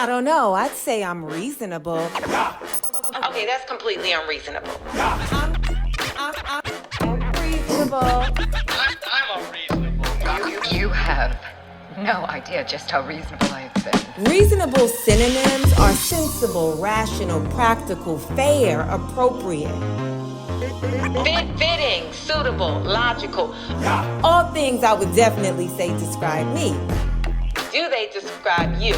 I don't know. I'd say I'm reasonable. Okay, that's completely unreasonable. I'm reasonable. I'm unreasonable. You have no idea just how reasonable I have been. Reasonable synonyms are sensible, rational, practical, fair, appropriate. Fitting, suitable, logical. All things I would definitely say describe me. Do they describe you?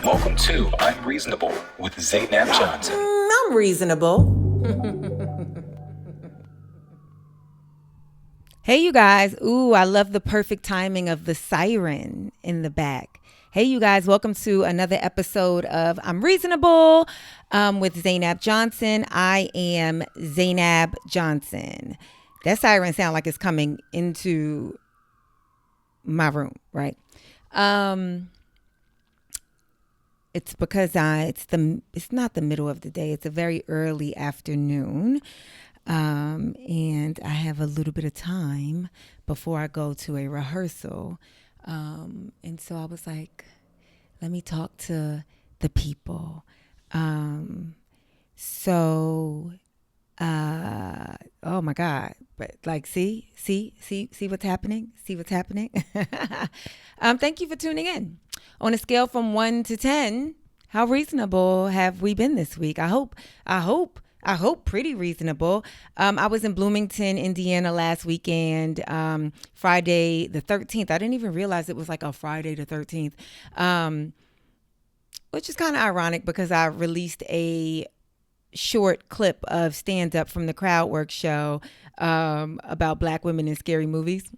Welcome to I'm Reasonable with Zainab Johnson. I'm reasonable. Hey, you guys. Ooh, I love the perfect timing of the siren in the back. Hey, you guys. Welcome to another episode of I'm Reasonable with Zainab Johnson. I am Zainab Johnson. That siren sounds like it's coming into my room, right? It's because it's not the middle of the day. It's a very early afternoon. And I have a little bit of time before I go to a rehearsal. And so I was like, let me talk to the people. Oh my God. But like, see what's happening? See what's happening? Thank you for tuning in. On a scale from 1 to 10, how reasonable have we been this week? I hope pretty reasonable. I was in Bloomington, Indiana last weekend, Friday the 13th. I didn't even realize it was like a Friday the 13th, which is kind of ironic because I released a short clip of stand-up from the Crowdwork show about Black women in scary movies.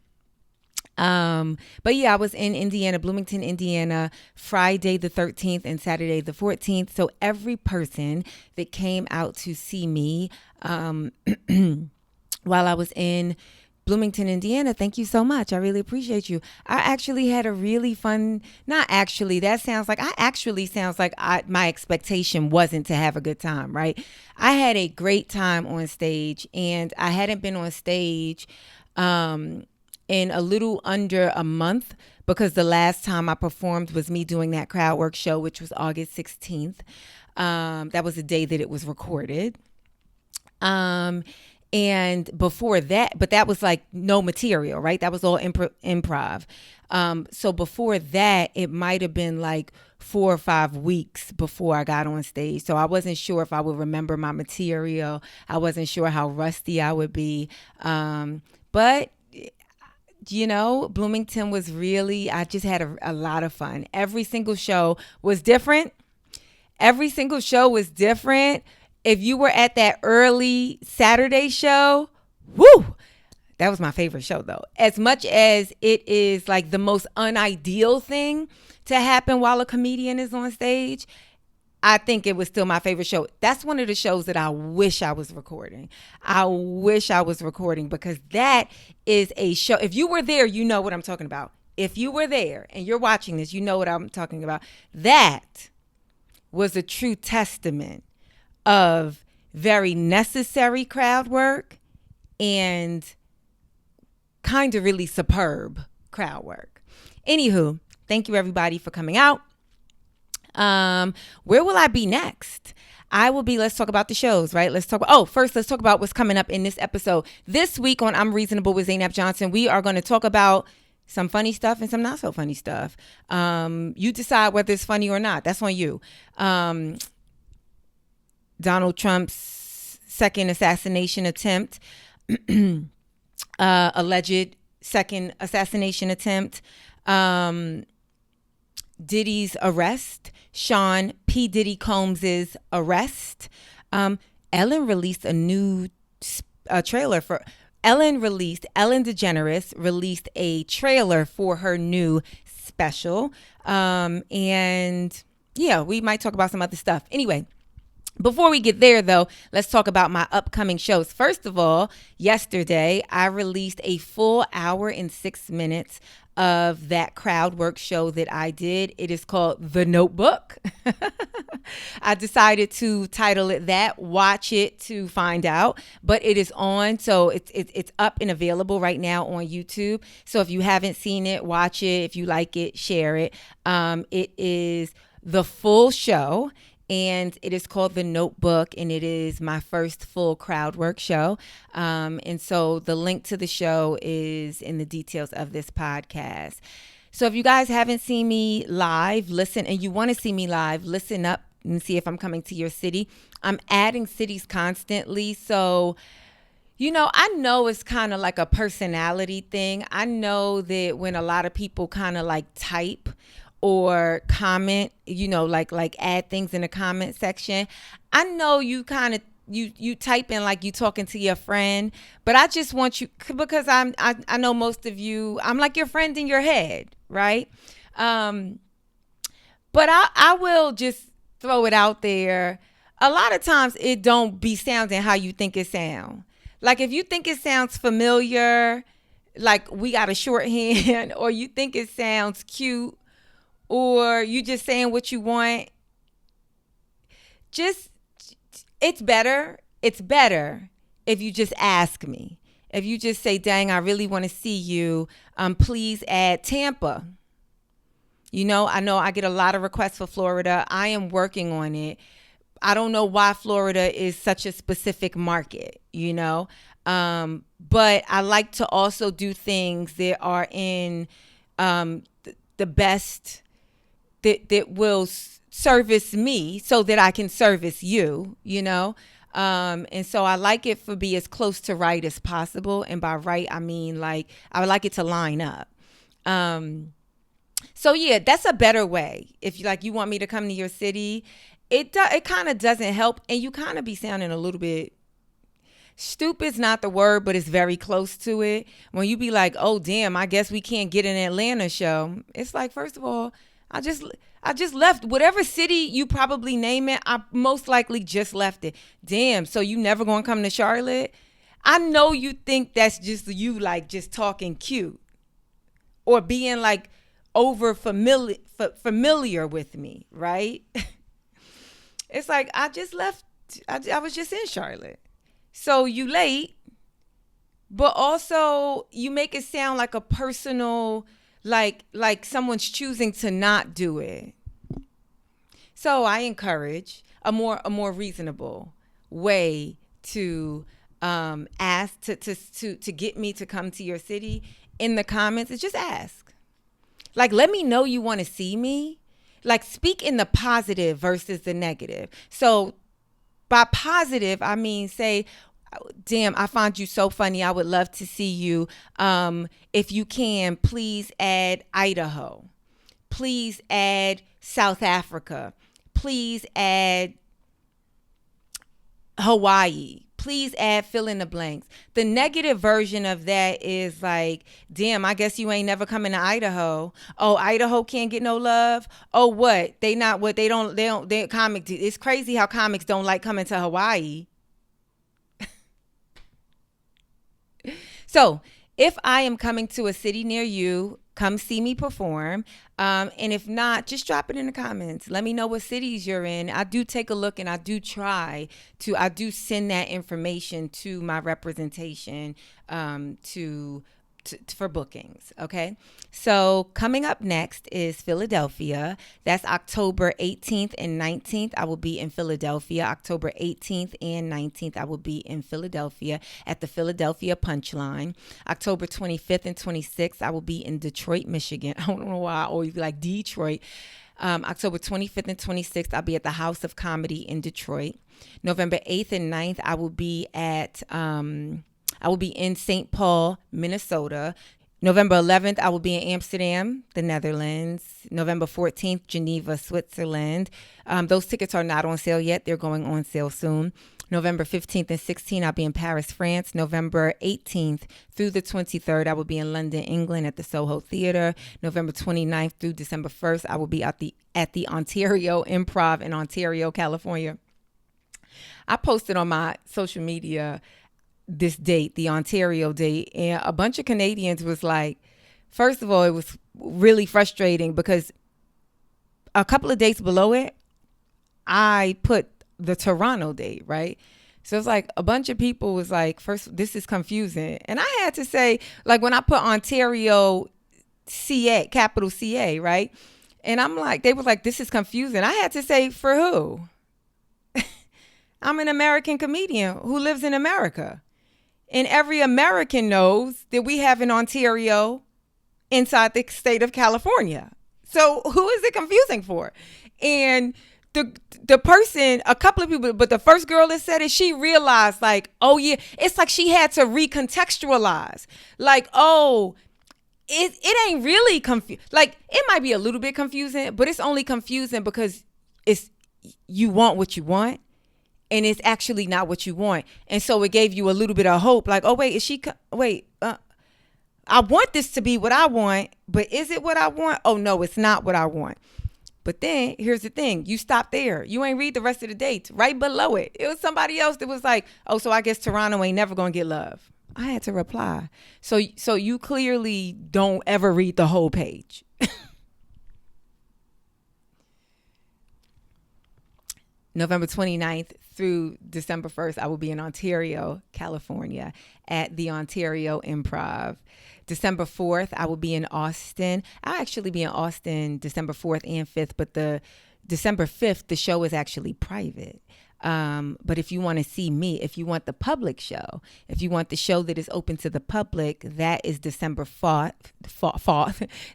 But yeah, I was in Indiana, Bloomington, Indiana, Friday the 13th and Saturday the 14th. So every person that came out to see me while I was in Bloomington, Indiana, thank you so much. I really appreciate you. I actually had a really fun, not actually, that sounds like my expectation wasn't to have a good time, right? I had a great time on stage, and I hadn't been on stage in a little under a month, because the last time I performed was me doing that Crowdwork show, which was August 16th. That was the day that it was recorded. And before that, but that was like no material, right? That was all improv. So before that, it might have been like 4 or 5 weeks before I got on stage. So I wasn't sure if I would remember my material. I wasn't sure how rusty I would be. But you know, Bloomington was really, I just had a lot of fun. Every single show was different. If you were at that early Saturday show, woo, that was my favorite show though. As much as it is like the most unideal thing to happen while a comedian is on stage, I think it was still my favorite show. That's one of the shows that I wish I was recording. Because that is a show. If you were there, you know what I'm talking about. If you were there and you're watching this, you know what I'm talking about. That was a true testament of very necessary crowd work and kind of really superb crowd work. Anywho, thank you everybody for coming out. Where will I be next? Let's talk about the shows, right? Let's talk about what's coming up in this episode. This week on I'm Reasonable with Zainab Johnson, we are going to talk about some funny stuff and some not so funny stuff. You decide whether it's funny or not. That's on you. Donald Trump's second assassination attempt, alleged second assassination attempt, Diddy's arrest, Sean P. Diddy Combs's arrest. Ellen released a new trailer for Ellen DeGeneres released a trailer for her new special. And yeah, we might talk about some other stuff. Anyway, before we get there, though, let's talk about my upcoming shows. First of all, yesterday, I released a full hour and 6 minutes of that Crowdwork show that I did. It is called The Notebook. I decided to title it that. Watch it to find out. But it is on, so it's up and available right now on YouTube. So if you haven't seen it, watch it. If you like it, share it. It is the full show. And it is called The Notebook, and it is my first full crowd work show. And so the link to the show is in the details of this podcast. So if you guys haven't seen me live, listen, and you want to see me live, listen up and see if I'm coming to your city. I'm adding cities constantly. So, I know it's kind of like a personality thing. I know that when a lot of people kind of like type or comment, like add things in the comment section, I know you kind of you type in like you talking to your friend, but I just want you, because I know most of you, I'm like your friend in your head, right? But I will just throw it out there. A lot of times it don't be sounding how you think it sound. Like if you think it sounds familiar, like we got a shorthand, or you think it sounds cute, or you just saying what you want, it's better if you just ask me. If you just say, dang, I really want to see you, please add Tampa. I know I get a lot of requests for Florida. I am working on it. I don't know why Florida is such a specific market, but I like to also do things that are in the best, that will service me so that I can service you, and so I like it to be as close to right as possible. And by right, I mean like I would like it to line up. So yeah, that's a better way. If you want me to come to your city, it kind of doesn't help, and you kind of be sounding a little bit stupid's not the word, but it's very close to it. When you be like, oh damn, I guess we can't get an Atlanta show. It's like, first of all, I just left whatever city you probably name it. I most likely just left it. Damn. So you never gonna come to Charlotte? I know you think that's just you, like just talking cute or being like over familiar with me, right? It's like, I just left. I was just in Charlotte. So you late, but also you make it sound like a personal, like someone's choosing to not do it. So I encourage a more reasonable way to ask to get me to come to your city. In the comments is just ask. Like, let me know you want to see me. Like, speak in the positive versus the negative. So by positive, I mean, say, damn, I find you so funny. I would love to see you. If you can, please add Idaho. Please add South Africa. Please add Hawaii. Please add fill in the blanks. The negative version of that is like, damn, I guess you ain't never coming to Idaho. Oh, Idaho can't get no love. Oh, what? They comic. It's crazy how comics don't like coming to Hawaii. So if I am coming to a city near you, come see me perform. And if not, just drop it in the comments. Let me know what cities you're in. I do take a look, and I do send that information to my representation for bookings. Okay. So coming up next is Philadelphia. That's October 18th and 19th. I will be in Philadelphia. October 18th and 19th, I will be in Philadelphia at the Philadelphia Punchline. October 25th and 26th, I will be in Detroit, Michigan. I don't know why I always like Detroit. October 25th and 26th, I'll be at the House of Comedy in Detroit. November 8th and 9th, I will be in St. Paul, Minnesota. November 11th, I will be in Amsterdam, the Netherlands. November 14th, Geneva, Switzerland. Those tickets are not on sale yet. They're going on sale soon. November 15th and 16th, I'll be in Paris, France. November 18th through the 23rd, I will be in London, England at the Soho Theatre. November 29th through December 1st, I will be at the Ontario Improv in Ontario, California. I posted on my social media this date, the Ontario date, and a bunch of Canadians was like, first of all, it was really frustrating because a couple of dates below it, I put the Toronto date, right? So it's like a bunch of people was like, first, this is confusing. And I had to say, like when I put Ontario CA, capital CA, right? And I'm like, they were like, this is confusing. I had to say, for who? I'm an American comedian who lives in America. And every American knows that we have an Ontario inside the state of California. So who is it confusing for? And the person, a couple of people, but the first girl that said it, she realized like, oh yeah, it's like she had to recontextualize. Like, oh, it ain't really confusing. Like, it might be a little bit confusing, but it's only confusing because it's you want what you want, and it's actually not what you want. And so it gave you a little bit of hope. Like, oh wait, I want this to be what I want, but is it what I want? Oh no, it's not what I want. But then here's the thing. You stop there. You ain't read the rest of the dates. Right below it, it was somebody else that was like, oh, so I guess Toronto ain't never going to get love. I had to reply. So you clearly don't ever read the whole page. November 29th through December 1st, I will be in Ontario, California at the Ontario Improv. December 4th, I will be in Austin. I'll actually be in Austin December 4th and 5th, but the December 5th, the show is actually private. But if you want to see me, if you want the public show, if you want the show that is open to the public, that is December 4th.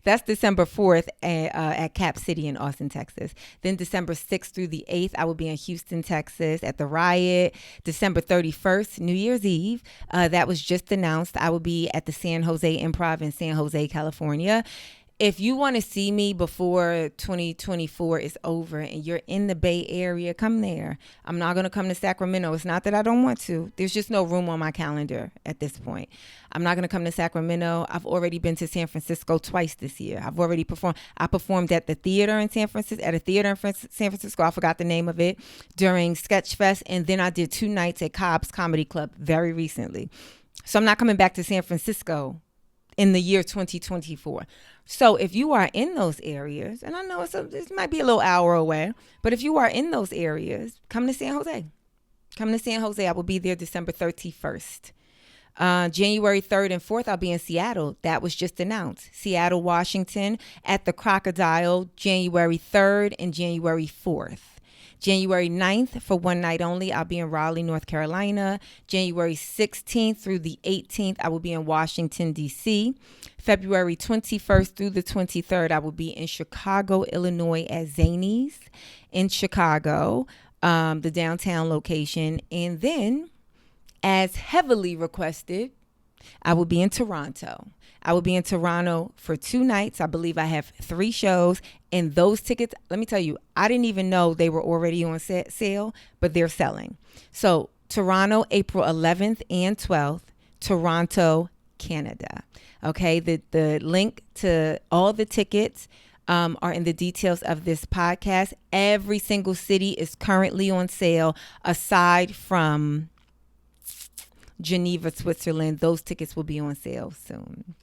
That's December 4th at Cap City in Austin, Texas. Then December 6th through the 8th, I will be in Houston, Texas at the Riot. December 31st, New Year's Eve, that was just announced. I will be at the San Jose Improv in San Jose, California. If you want to see me before 2024 is over and you're in the Bay Area, come there. I'm not going to come to Sacramento. It's not that I don't want to. There's just no room on my calendar at this point. I'm not going to come to Sacramento. I've already been to San Francisco twice this year. I've already performed. I performed at the theater in San Francisco, San Francisco. I forgot the name of it, during Sketchfest. And then I did 2 nights at Cobb's Comedy Club very recently. So I'm not coming back to San Francisco in the year 2024. So if you are in those areas, and I know this might be a little hour away, but if you are in those areas, come to San Jose. Come to San Jose. I will be there December 31st. January 3rd and 4th, I'll be in Seattle. That was just announced. Seattle, Washington at the Crocodile, January 3rd and January 4th. January 9th, for 1 night only, I'll be in Raleigh, North Carolina. January 16th through the 18th, I will be in Washington, D.C. February 21st through the 23rd, I will be in Chicago, Illinois at Zanies in Chicago, the downtown location. And then, as heavily requested, I will be in Toronto. I will be in Toronto for 2 nights. I believe I have 3 shows. And those tickets, let me tell you, I didn't even know they were already on sale, but they're selling. So Toronto, April 11th and 12th, Toronto, Canada. Okay, the link to all the tickets are in the details of this podcast. Every single city is currently on sale aside from Geneva, Switzerland. Those tickets will be on sale soon.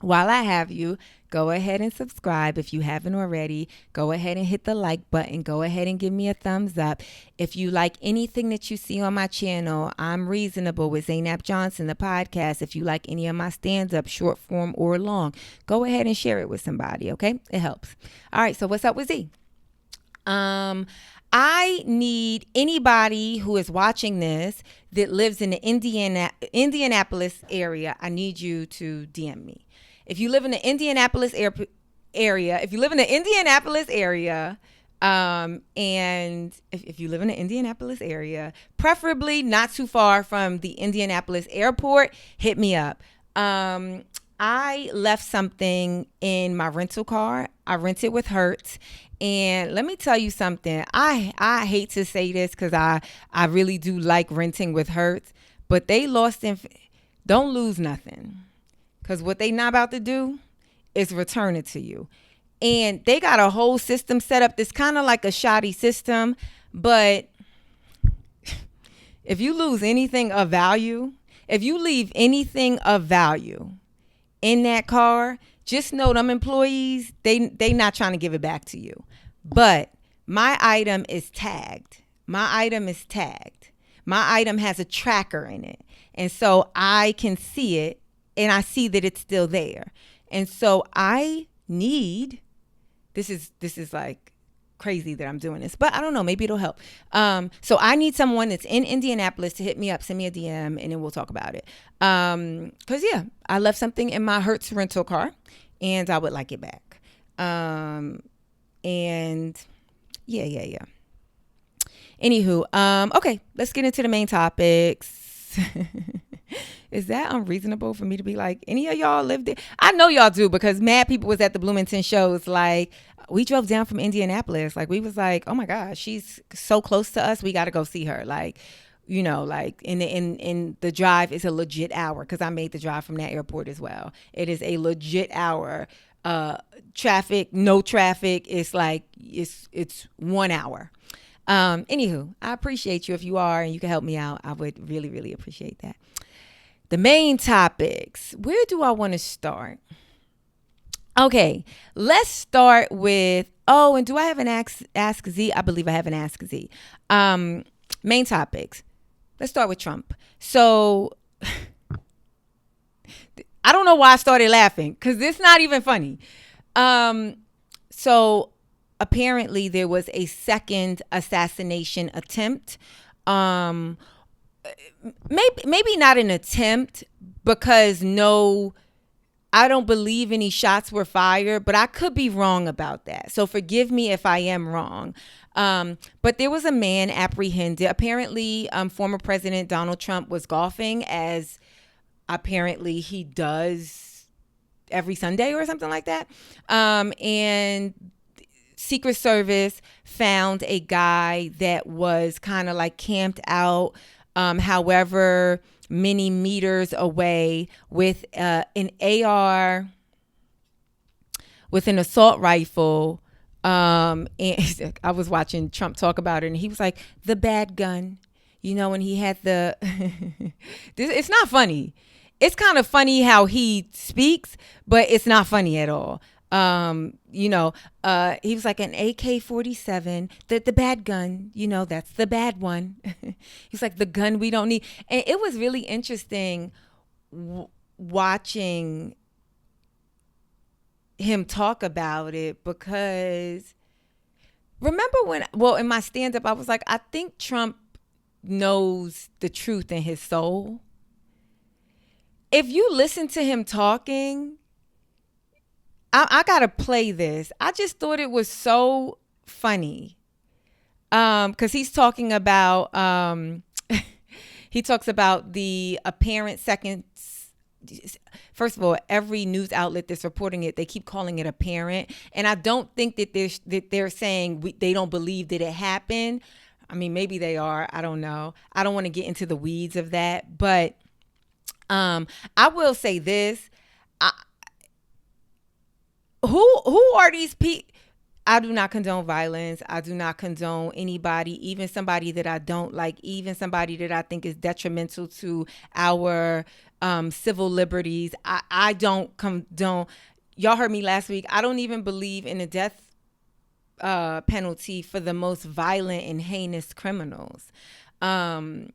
While I have you, go ahead and subscribe if you haven't already. Go ahead and hit the like button. Go ahead and give me a thumbs up. If you like anything that you see on my channel, I'm Reasonable with Zainab Johnson, the podcast. If you like any of my stand-up, short form or long, go ahead and share it with somebody, okay? It helps. All right, so what's up with Z? I need anybody who is watching this that lives in the Indianapolis area. I need you to DM me. If you live in the Indianapolis area, and if you live in the Indianapolis area, preferably not too far from the Indianapolis airport, hit me up. I left something in my rental car. I rented with Hertz. And let me tell you something. I hate to say this because I really do like renting with Hertz, but they don't lose nothing. Because what they not about to do is return it to you. And they got a whole system set up that's kind of like a shoddy system. But if you lose anything of value, if you leave anything of value in that car, just know them employees, they not trying to give it back to you. But my item is tagged. My item has a tracker in it. And so I can see it. And I see that it's still there. And so I need this is like crazy that I'm doing this, but I don't know, maybe it'll help. So I need someone that's in Indianapolis to hit me up, send me a DM, and then we'll talk about it. Cause yeah, I left something in my Hertz rental car and I would like it back. And yeah. Anywho, okay, let's get into the main topics. Is that unreasonable for me to be like, any of y'all live there? I know y'all do, because mad people was at the Bloomington shows. Like, we drove down from Indianapolis. Like, we was like, oh my gosh, she's so close to us. We got to go see her. Like, you know, like in the drive is a legit hour, because I made the drive from that airport as well. It is a legit hour. Traffic, no traffic. It's like, it's 1 hour. Anywho, I appreciate you if you are and you can help me out. I would really, really appreciate that. The main topics. Where do I want to start? Okay, let's start with, and do I have an Ask Z? I believe I have an Ask Z. Main topics. Let's start with Trump. So, I don't know why I started laughing, because it's not even funny. So, apparently there was a second assassination attempt. Maybe not an attempt, because I don't believe any shots were fired, but I could be wrong about that. So forgive me if I am wrong. But there was a man apprehended. Apparently, former President Donald Trump was golfing, as apparently he does every Sunday or something like that. And Secret Service found a guy that was kind of like camped out, however many meters away, with an AR, with an assault rifle. And I was watching Trump talk about it, and he was like, the bad gun, you know, and he had the, it's not funny. It's kind of funny how he speaks, but it's not funny at all. He was like an AK-47, the bad gun, you know, that's the bad one. He's like, the gun we don't need. And it was really interesting watching him talk about it, because remember in my stand-up, I was like, I think Trump knows the truth in his soul. If you listen to him talking, I gotta play this. I just thought it was so funny, because he's talking about he talks about the apparent second. First of all, every news outlet that's reporting it, they keep calling it apparent, and I don't think that they're saying they don't believe that it happened. I mean, maybe they are. I don't know. I don't want to get into the weeds of that, but I will say this. Who are these people? I do not condone violence. I do not condone anybody, even somebody that I don't like, even somebody that I think is detrimental to our civil liberties. I don't condone. Y'all heard me last week. I don't even believe in the death penalty for the most violent and heinous criminals. I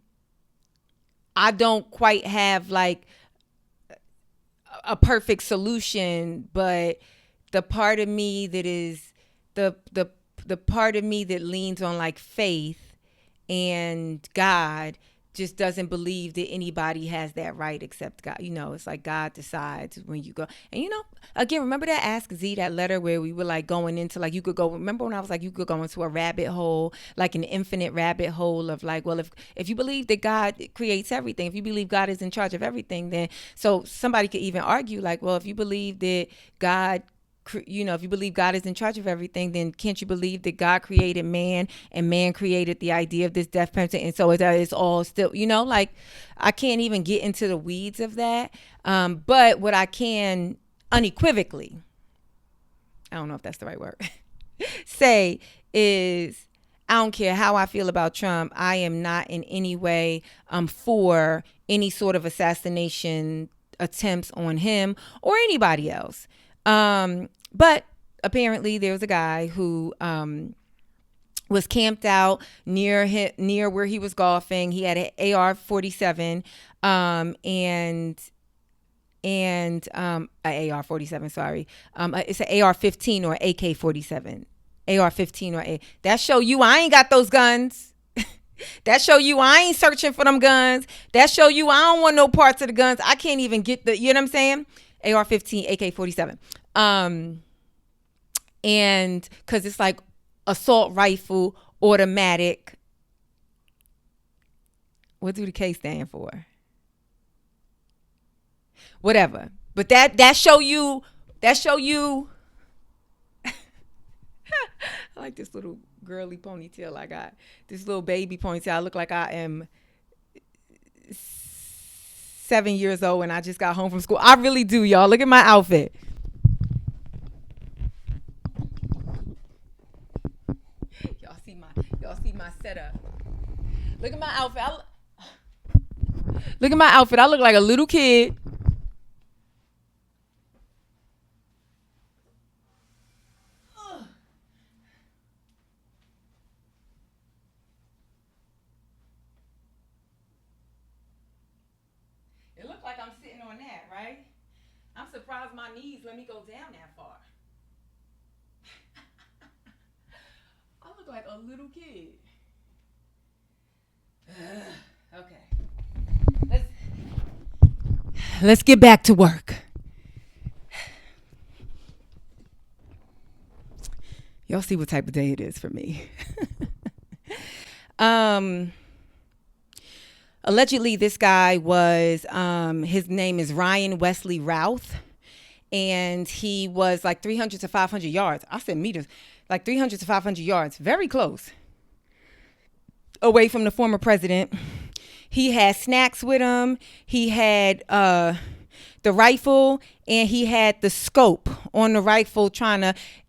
don't quite have like a perfect solution, but the part of me that is the part of me that leans on like faith and God just doesn't believe that anybody has that right except God. You know, it's like God decides when you go. And you know, again, remember that Ask Z, that letter where we were like going into like, you could go, remember when I was like, you could go into a rabbit hole, like an infinite rabbit hole of like, well, if you believe that God creates everything, if you believe God is in charge of everything, then so somebody could even argue like, well, if you believe that God, you know, if you believe God is in charge of everything, then can't you believe that God created man and man created the idea of this death penalty? And so it's all still, you know, like I can't even get into the weeds of that. But what I can unequivocally, I don't know if that's the right word, say is I don't care how I feel about Trump. I am not in any way for any sort of assassination attempts on him or anybody else. But apparently there was a guy who was camped out near where he was golfing. He had an AR-47, and and a AR-47. Sorry, it's an AR-15 or AK-47. AR-15 or A. That show you I ain't got those guns. That show you I ain't searching for them guns. That show you I don't want no parts of the guns. I can't even get the, you know what I'm saying? AR-15, AK-47. And because it's like assault rifle, automatic. What do the K stand for? Whatever. But that show you. I like this little girly ponytail I got. This little baby ponytail. I look like I am 7 years old and I just got home from school. I really do, y'all. Look at my outfit. Y'all see my setup. Look at my outfit. Look at my outfit. I look like a little kid. It looked like I'm sitting on that, right? I'm surprised my knees let me go down that far. I look like a little kid. Okay. Let's get back to work. Y'all see what type of day it is for me. Allegedly, this guy was, his name is Ryan Wesley Routh, and he was like 300 to 500 yards. I said meters, like 300 to 500 yards, very close away from the former president. He had snacks with him. He had the rifle, and he had the scope on the rifle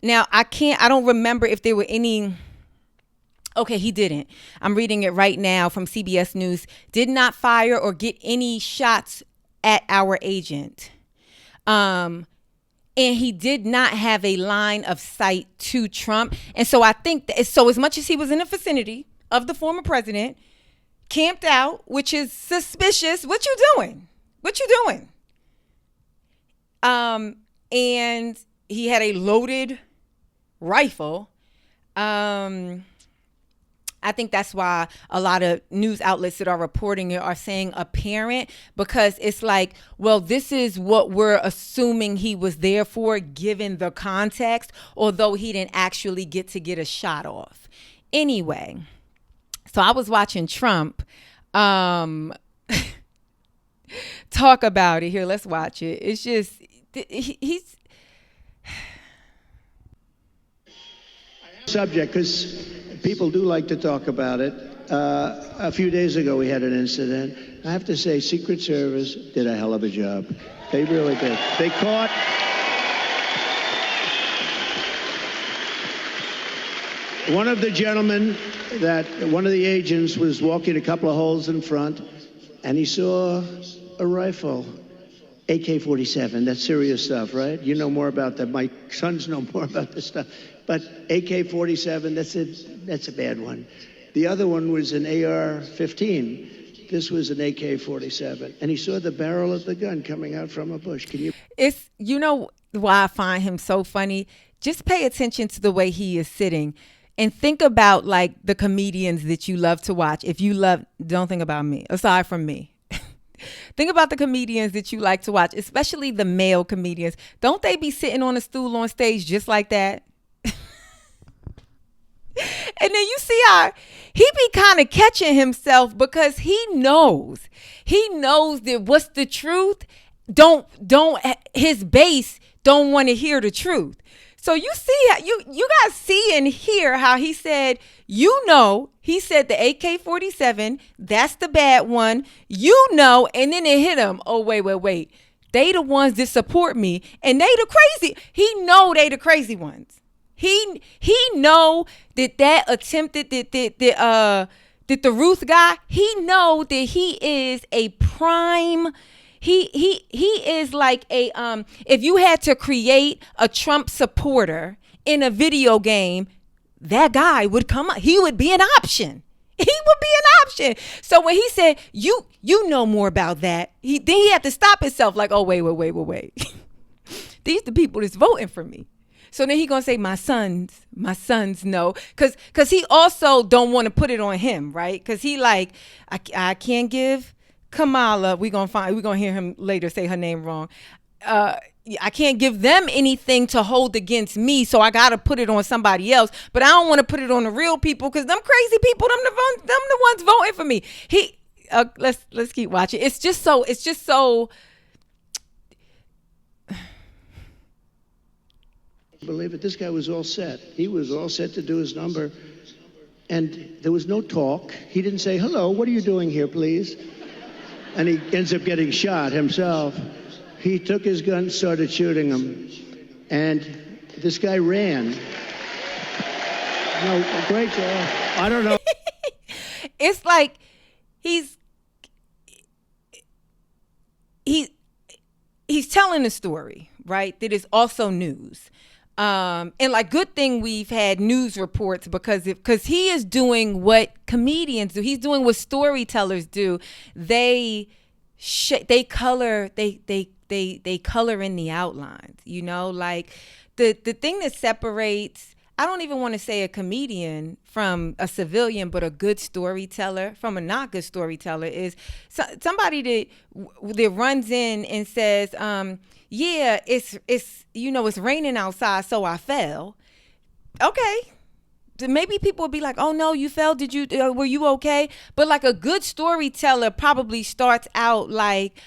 now I don't remember if there were any. Okay, he didn't. I'm reading it right now from CBS News. Did not fire or get any shots at our agent. And he did not have a line of sight to Trump. And so I think that, so as much as he was in the vicinity of the former president, camped out, which is suspicious. What you doing? And he had a loaded rifle. I think that's why a lot of news outlets that are reporting it are saying apparent, because it's like, well, this is what we're assuming he was there for, given the context, although he didn't actually get a shot off. Anyway, so I was watching Trump talk about it. Here, let's watch it. It's just, he's... Subject, because people do like to talk about it. A few days ago, we had an incident. I have to say, Secret Service did a hell of a job. They really did. They caught... one of the gentlemen, one of the agents was walking a couple of holes in front, and he saw a rifle. AK-47, that's serious stuff, right? You know more about that. My sons know more about this stuff. But AK-47, that's a bad one. The other one was an AR-15. This was an AK-47. And he saw the barrel of the gun coming out from a bush. It's, you know why I find him so funny? Just pay attention to the way he is sitting. And think about like the comedians that you love to watch. If you don't think about me, aside from me. Think about the comedians that you like to watch, especially the male comedians. Don't they be sitting on a stool on stage just like that? And then you see how he be kind of catching himself, because he knows that what's the truth, his base don't want to hear the truth. So you see how you guys see and hear how he said, he said the AK-47, that's the bad one, and then it hit him. Oh, wait. They the ones that support me, and they the crazy. He know they the crazy ones. He know that attempted that the Ruth guy, he know that he is a prime. He is like a if you had to create a Trump supporter in a video game, that guy would come up. He would be an option He would be an option. So when he said, you know more about that, then he had to stop himself like, oh, wait. These the people that's voting for me. So then he gonna say my sons know, cause he also don't want to put it on him, right? Cause he like, I can't give Kamala. We gonna hear him later say her name wrong. I can't give them anything to hold against me, so I gotta put it on somebody else. But I don't want to put it on the real people, cause them crazy people, them the ones voting for me. Let's keep watching. It's just so. Believe it, this guy was all set. He was all set to do his number. And there was no talk. He didn't say, hello, what are you doing here, please? And he ends up getting shot himself. He took his gun, started shooting him. And this guy ran. No, great job. I don't know. It's like he's telling a story, right? That is also news. And like, good thing we've had news reports because he is doing what comedians do. He's doing what storytellers do. They color in the outlines, you know, like the thing that separates, I don't even want to say a comedian from a civilian, but a good storyteller from a not good storyteller is somebody that runs in and says, yeah, it's raining outside, so I fell. Okay. Maybe people would be like, oh no, you fell. Did you, were you okay? But like a good storyteller probably starts out like,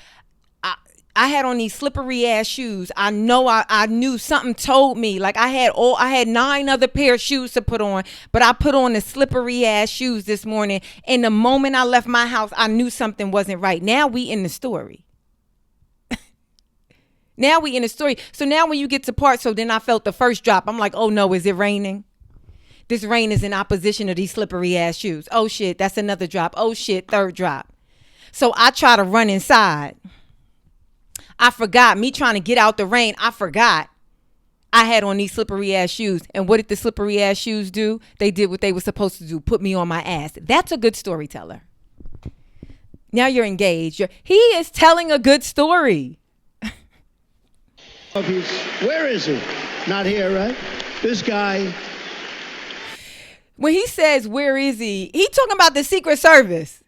I had on these slippery ass shoes. I know I knew something told me. Like I had 9 other pair of shoes to put on, but I put on the slippery ass shoes this morning. And the moment I left my house, I knew something wasn't right. Now we in the story. So now when you get to part, so then I felt the first drop. I'm like, oh no, is it raining? This rain is in opposition to these slippery ass shoes. Oh shit, that's another drop. Oh shit, third drop. So I try to run inside. I forgot, me trying to get out the rain, I forgot I had on these slippery ass shoes. And what did the slippery ass shoes do? They did what they were supposed to do, put me on my ass. That's a good storyteller. Now you're engaged. He is telling a good story. Where is he? Not here, right? This guy. When he says, where is he? He talking about the Secret Service.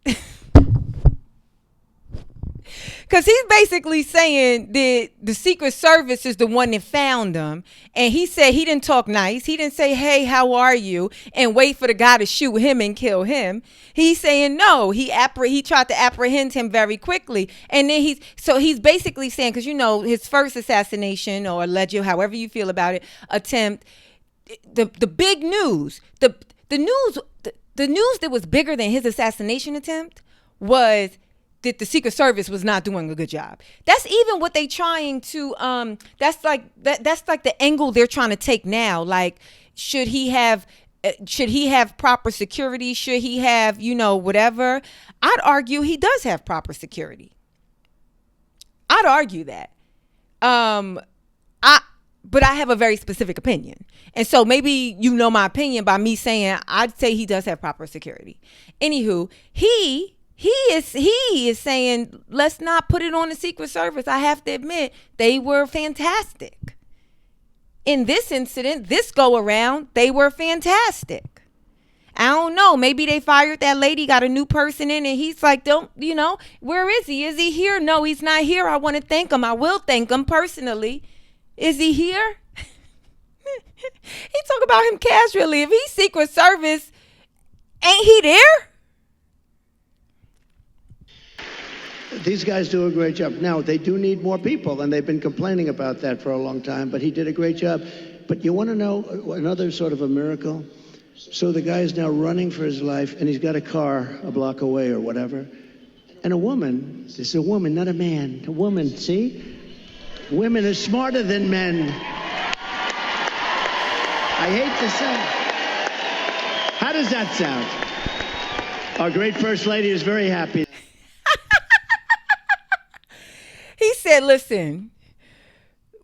Because he's basically saying that the Secret Service is the one that found him. And he said he didn't talk nice. He didn't say, hey, how are you? And wait for the guy to shoot him and kill him. He's saying no. He tried to apprehend him very quickly. And then he's basically saying, because you know his first assassination or alleged, however you feel about it, attempt, the big news, the news that was bigger than his assassination attempt was that the Secret Service was not doing a good job. That's even what they trying to that's like the angle they're trying to take now. Like, should he have proper security? Should he have, whatever? I'd argue he does have proper security. I'd argue that. But I have a very specific opinion. And so maybe my opinion by me saying I'd say he does have proper security. Anywho, he is saying, let's not put it on the Secret Service. I have to admit, they were fantastic. In this incident, this go around, they were fantastic. I don't know. Maybe they fired that lady, got a new person in, and he's like, where is he? Is he here? No, he's not here. I want to thank him. I will thank him personally. Is he here? He talk about him casually. If he's Secret Service, ain't he there? These guys do a great job. Now, they do need more people, and they've been complaining about that for a long time, but he did a great job. But you want to know another sort of a miracle? So the guy is now running for his life, and he's got a car a block away or whatever. And a woman, this is a woman, not a man, a woman, see? Women are smarter than men. I hate to say. How does that sound? Our great First Lady is very happy. He said, listen,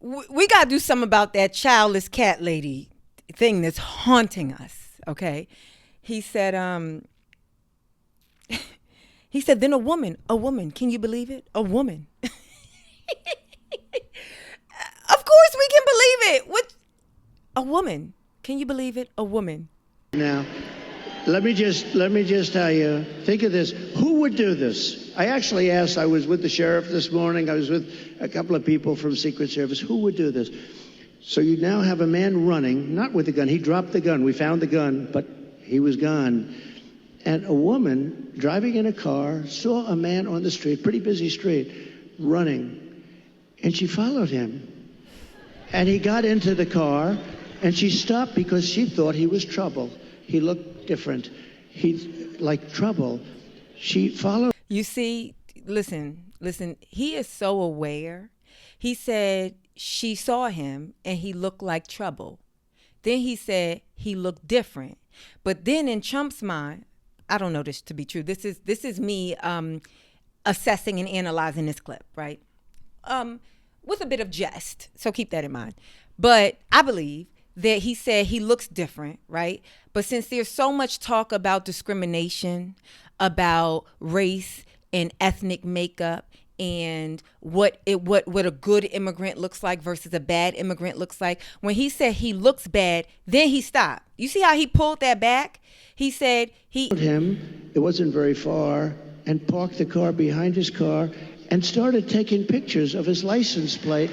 we got to do something about that childless cat lady thing that's haunting us, okay? He said, He said, then a woman, can you believe it? A woman. Of course we can believe it. What? A woman. Can you believe it? A woman. Now, let me just tell you, think of this. Who would do this? I actually asked, I was with the sheriff this morning, I was with a couple of people from Secret Service, who would do this? So you now have a man running, not with a gun, he dropped the gun, we found the gun, but he was gone. And a woman driving in a car saw a man on the street, pretty busy street, running, and she followed him. And he got into the car, and she stopped because she thought he was trouble. He looked different. He like trouble. She followed. You see, listen, he is so aware. He said she saw him and he looked like trouble. Then he said he looked different. But then in Trump's mind, I don't know this to be true. This is me assessing and analyzing this clip, right? With a bit of jest. So keep that in mind. But I believe that he said he looks different, right? But since there's so much talk about discrimination, about race and ethnic makeup, and what a good immigrant looks like versus a bad immigrant looks like, when he said he looks bad, then he stopped. You see how he pulled that back? He said he him. It wasn't very far, and parked the car behind his car, and started taking pictures of his license plate.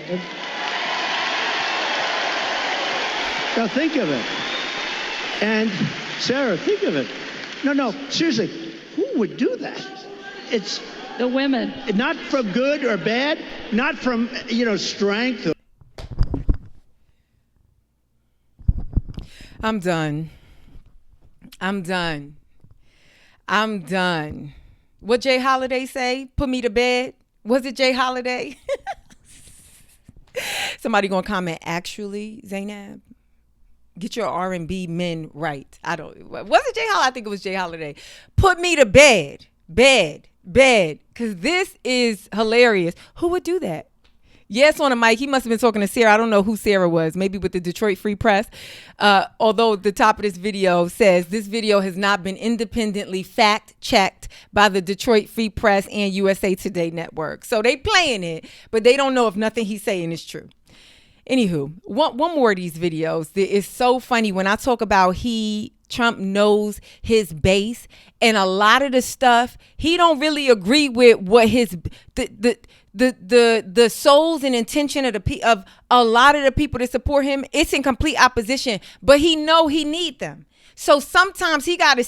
Now think of it. And Sarah, think of it. No, seriously, who would do that? It's the women. Not from good or bad, not from, strength. I'm done. What Jay Holiday say? Put me to bed. Was it Jay Holiday? Somebody gonna comment, actually, Zainab, get your R&B men right. Was it Jay Holiday? I think it was Jay Holiday. Put me to bed. Because this is hilarious. Who would do that? Yes, on a mic. He must have been talking to Sarah. I don't know who Sarah was. Maybe with the Detroit Free Press. Although the top of this video says this video has not been independently fact-checked by the Detroit Free Press and USA Today Network. So they playing it, but they don't know if nothing he's saying is true. Anywho, one more of these videos that is so funny when I talk about Trump knows his base, and a lot of the stuff he don't really agree with what the souls and intention of a lot of the people that support him. It's in complete opposition, but he know he need them. So sometimes he gotta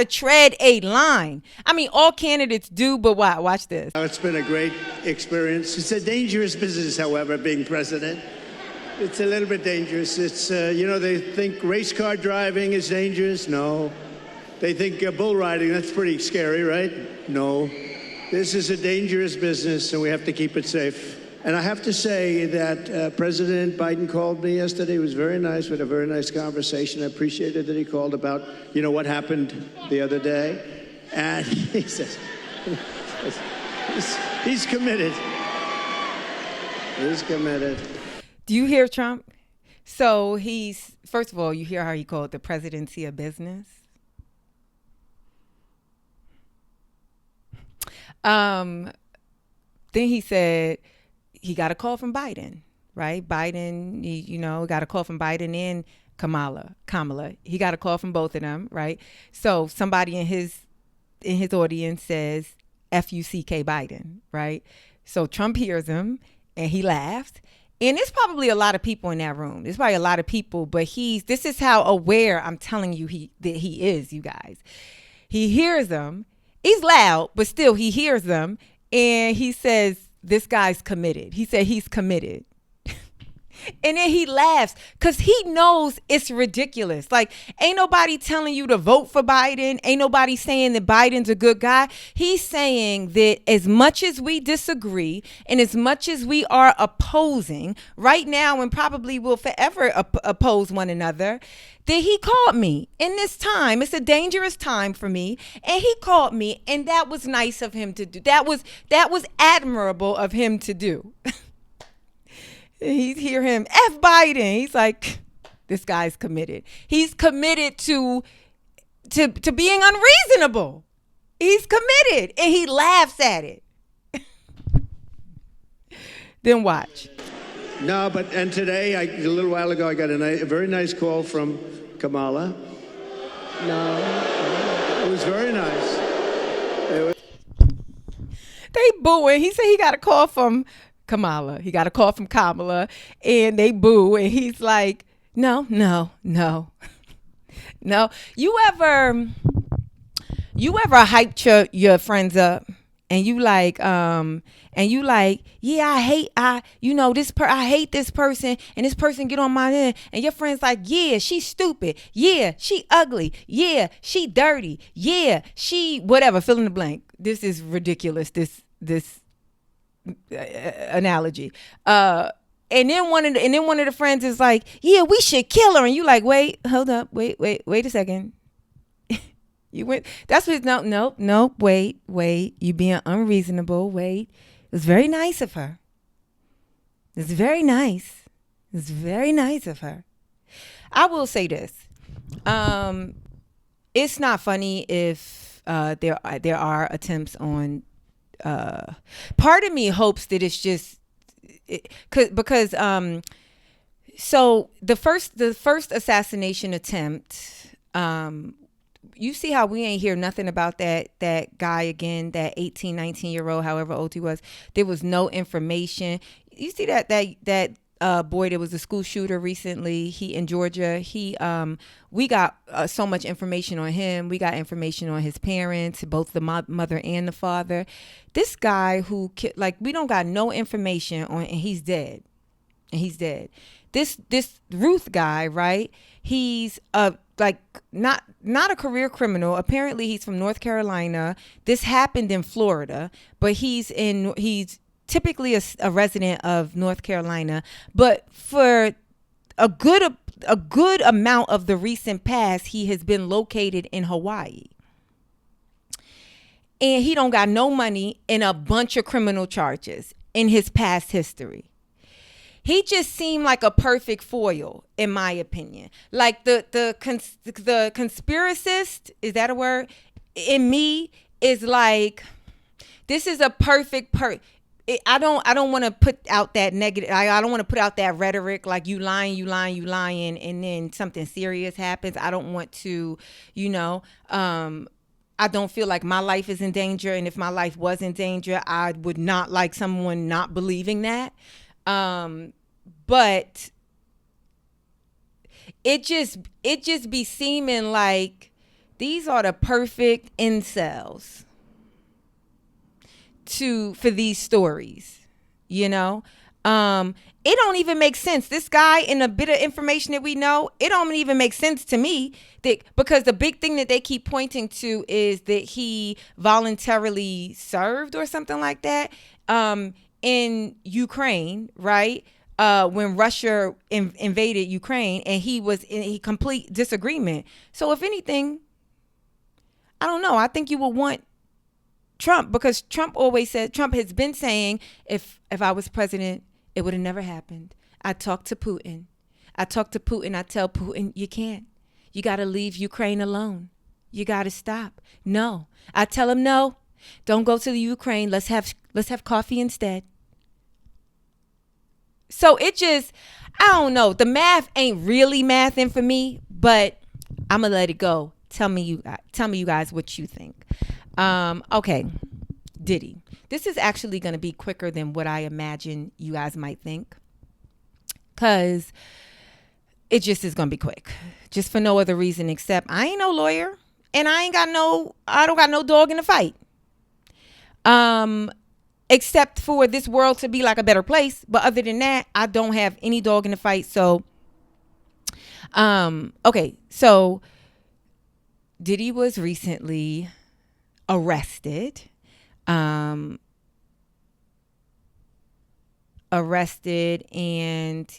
tread a line. I mean, all candidates do, but watch this. It's been a great experience. It's a dangerous business, however, being president. It's a little bit dangerous. It's, they think race car driving is dangerous. No. They think bull riding, that's pretty scary, right? No. This is a dangerous business, and we have to keep it safe. And I have to say that President Biden called me yesterday. He was very nice. We had a very nice conversation. I appreciated that he called about, what happened the other day. And he says, he's committed. He's committed. Do you hear Trump? So first of all, you hear how he called the presidency a business. Then he said he got a call from Biden, right? Biden, got a call from Biden and Kamala. He got a call from both of them, right? So somebody in his audience says F-U-C-K Biden, right? So Trump hears him and he laughed. And there's probably a lot of people in that room. There's probably a lot of people, but this is how aware I'm telling you that he is, you guys. He hears them. He's loud, but still he hears them. And he says, this guy's committed. He said he's committed. And then he laughs because he knows it's ridiculous. Like, ain't nobody telling you to vote for Biden. Ain't nobody saying that Biden's a good guy. He's saying that as much as we disagree and as much as we are opposing right now and probably will forever oppose one another, that he called me in this time. It's a dangerous time for me. And he called me, and that was nice of him to do. That was admirable of him to do. He hear him, F Biden. He's like, this guy's committed. He's committed to being unreasonable. He's committed, and he laughs at it. Then watch. No, and today, a little while ago, I got a very nice call from Kamala. No, it was very nice. They booing. He said he got a call from Kamala. He got a call from Kamala, and they boo, and he's like, no. No. You ever hyped your friends up, and you like, yeah, I hate this person, and this person get on my end, and your friend's like, yeah, she's stupid, yeah, she ugly, yeah, she dirty, yeah, she whatever, fill in the blank. This is ridiculous, this analogy. And then one of the friends is like, yeah, we should kill her, and you like, wait, hold up, wait a second. You went. That's what. No. Wait. You being unreasonable. Wait. It was very nice of her. It's very nice. It's very nice of her. I will say this. It's not funny if there are attempts on. Part of me hopes that it's just because so the first assassination attempt. You see how we ain't hear nothing about that guy again, that 18, 19-year-old, however old he was. There was no information. You see that boy that was a school shooter recently, he in Georgia, we got so much information on him. We got information on his parents, both the mother and the father. This guy who, like, we don't got no information on, and he's dead. This Ruth guy, right? He's not a career criminal. Apparently he's from North Carolina. This happened in Florida, but he's typically a resident of North Carolina. But for a good amount of the recent past, he has been located in Hawaii. And he don't got no money and a bunch of criminal charges in his past history. He just seemed like a perfect foil, in my opinion. Like the conspiracist, is that a word? In me is like, this is a perfect I don't want to put out that negative. I don't want to put out that rhetoric like you lying, and then something serious happens. I don't want to, I don't feel like my life is in danger, and if my life was in danger, I would not like someone not believing that. But it just be seeming like these are the perfect incels for these stories, It don't even make sense. This guy, in a bit of information that we know, it don't even make sense to me because the big thing that they keep pointing to is that he voluntarily served or something like that in Ukraine, right? When Russia invaded Ukraine, and he was in complete disagreement. So if anything, I don't know. I think you would want Trump, because Trump has been saying, if I was president, it would have never happened. I talked to Putin. I tell Putin, you can't. You got to leave Ukraine alone. You got to stop. No. I tell him, no, don't go to the Ukraine. Let's have coffee instead. So it just, I don't know. The math ain't really mathing for me, but I'm going to let it go. Tell me you guys what you think. Okay. Diddy. This is actually going to be quicker than what I imagine you guys might think, because it just is going to be quick, just for no other reason except I ain't no lawyer, and I don't got no dog in the fight. Except for this world to be like a better place. But other than that, I don't have any dog in the fight. So, okay. So Diddy was recently arrested. And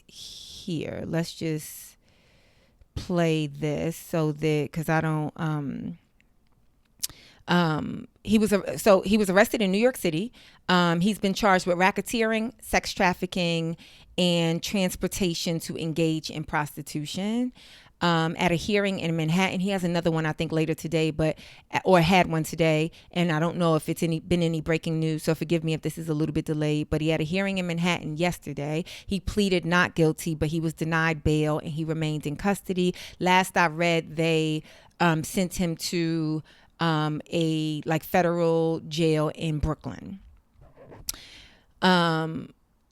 here, let's just play this because I don't, he was arrested in New York City. He's been charged with racketeering, sex trafficking, and transportation to engage in prostitution. at a hearing in Manhattan. He has another one, I think, later today, or had one today. And I don't know if it's been any breaking news, so forgive me if this is a little bit delayed. But he had a hearing in Manhattan yesterday. He pleaded not guilty, but he was denied bail and he remained in custody. Last I read, they sent him to a federal jail in Brooklyn.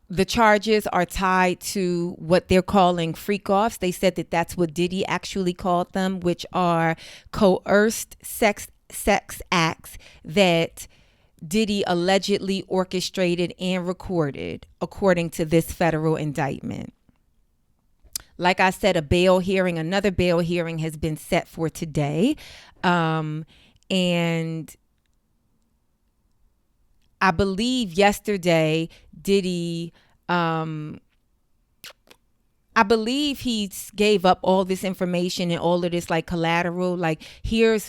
The charges are tied to what they're calling freak-offs. They said that that's what Diddy actually called them, which are coerced sex acts that Diddy allegedly orchestrated and recorded, according to this federal indictment. Like I said, another bail hearing has been set for today. And I believe yesterday, Diddy, I believe he gave up all this information and all of this collateral. Here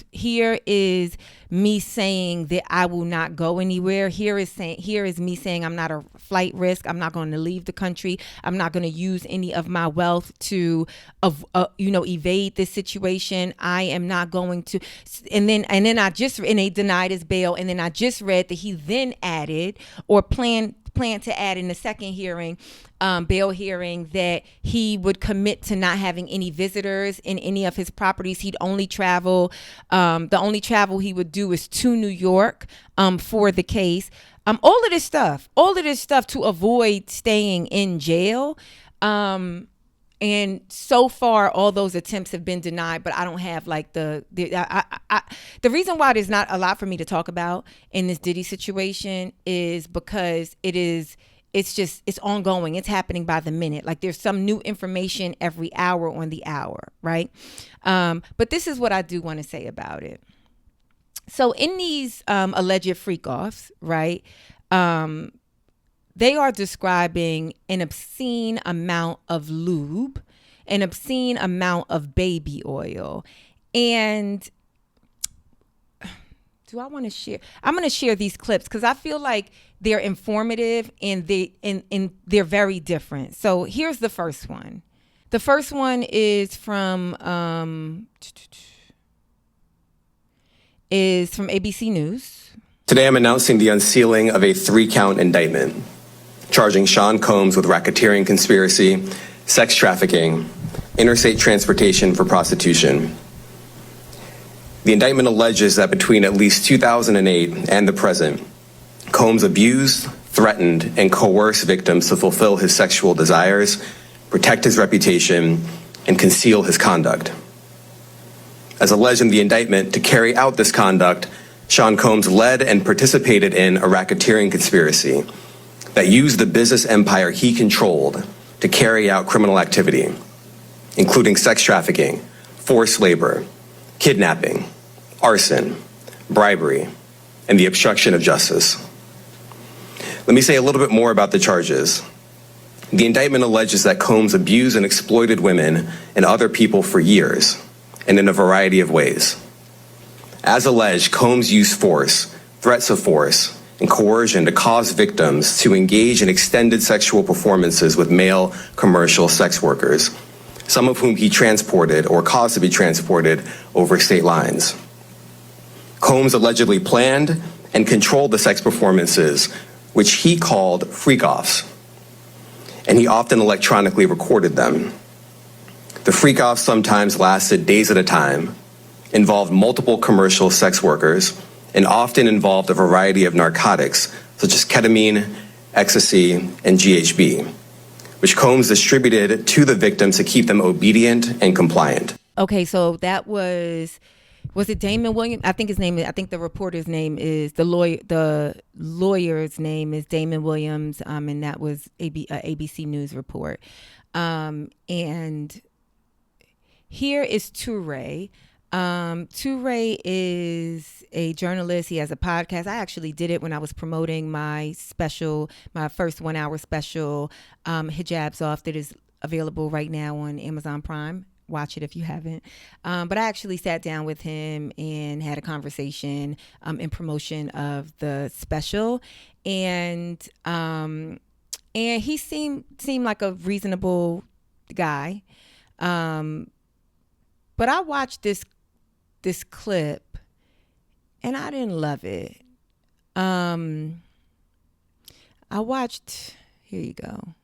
is me saying that I will not go anywhere. Here is me saying I'm not a flight risk. I'm not going to leave the country. I'm not going to use any of my wealth to, evade this situation. I am not going to. And then they denied his bail. And then I just read that he then added or planned to add in the second hearing, bail hearing, that he would commit to not having any visitors in any of his properties. He'd only travel. The only travel he would do is to New York for the case. All of this stuff to avoid staying in jail. And so far, all those attempts have been denied, but I don't have the reason why there's not a lot for me to talk about in this Diddy situation is because it's ongoing. It's happening by the minute. There's some new information every hour on the hour, right? But this is what I do want to say about it. So in these alleged freak-offs, right, they are describing an obscene amount of lube, an obscene amount of baby oil. And do I want to share? I'm going to share these clips because I feel like they're informative and they're very different. So here's the first one. The first one is from ABC News. Today I'm announcing the unsealing of a 3-count indictment, charging Sean Combs with racketeering conspiracy, sex trafficking, interstate transportation for prostitution. The indictment alleges that between at least 2008 and the present, Combs abused, threatened, and coerced victims to fulfill his sexual desires, protect his reputation, and conceal his conduct. As alleged in the indictment, to carry out this conduct, Sean Combs led and participated in a racketeering conspiracy that used the business empire he controlled to carry out criminal activity, including sex trafficking, forced labor, kidnapping, arson, bribery, and the obstruction of justice. Let me say a little bit more about the charges. The indictment alleges that Combs abused and exploited women and other people for years, and in a variety of ways. As alleged, Combs used force, threats of force, and coercion to cause victims to engage in extended sexual performances with male commercial sex workers, some of whom he transported or caused to be transported over state lines. Combs allegedly planned and controlled the sex performances, which he called freak-offs, and he often electronically recorded them. The freak-offs sometimes lasted days at a time, involved multiple commercial sex workers, and often involved a variety of narcotics, such as ketamine, ecstasy, and GHB, which Combs distributed to the victims to keep them obedient and compliant. Okay, so that was it Damon Williams? I think the reporter's name is, the lawyer's name is Damon Williams, and that was a ABC News report. And here is Toure. Toure is a journalist. He has a podcast. I actually did it when I was promoting my first 1 hour special, Hijabs Off, that is available right now on Amazon Prime. Watch it if you haven't. But I actually sat down with him and had a conversation in promotion of the special. And he seemed like a reasonable guy. But I watched this clip and I didn't love it. I watched, here you go.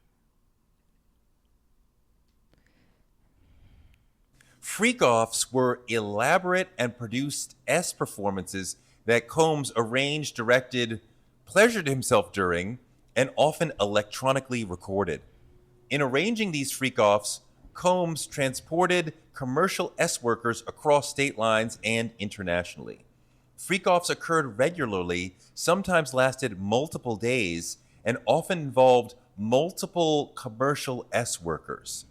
Freak-offs were elaborate and produced S performances that Combs arranged, directed, pleasured himself during, and often electronically recorded. In arranging these freak-offs, Combs transported commercial S workers across state lines and internationally. Freak-offs occurred regularly, sometimes lasted multiple days, and often involved multiple commercial S workers.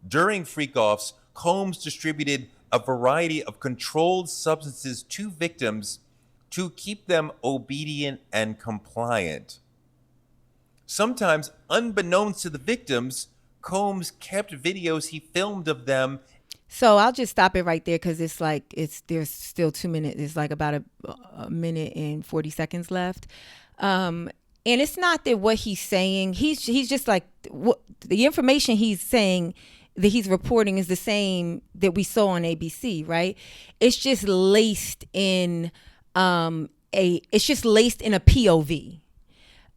During freak-offs, Combs distributed a variety of controlled substances to victims to keep them obedient and compliant. Sometimes, unbeknownst to the victims, Combs kept videos he filmed of them. So I'll just stop it right there because there's still 2 minutes. It's like about a minute and 40 seconds left. And it's not that what he's saying, he's just like, what the information he's saying that he's reporting is the same that we saw on ABC, right? It's just laced in a POV.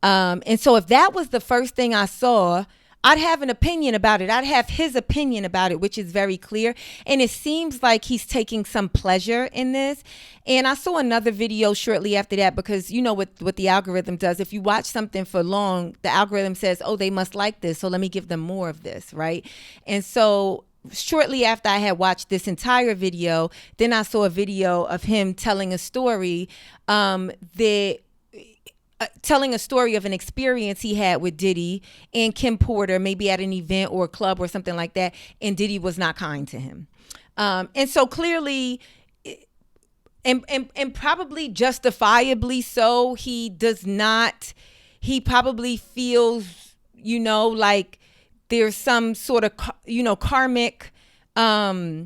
And so if that was the first thing I saw, I'd have an opinion about it. I'd have his opinion about it, which is very clear. And it seems like he's taking some pleasure in this. And I saw another video shortly after that because you know what the algorithm does. If you watch something for long, the algorithm says, oh, they must like this, so let me give them more of this, right? And so shortly after I had watched this entire video, then I saw a video of him telling a story telling a story of an experience he had with Diddy and Kim Porter, maybe at an event or a club or something like that, and Diddy was not kind to him. And so clearly, and probably justifiably so, he probably feels, like there's some sort of, karmic, I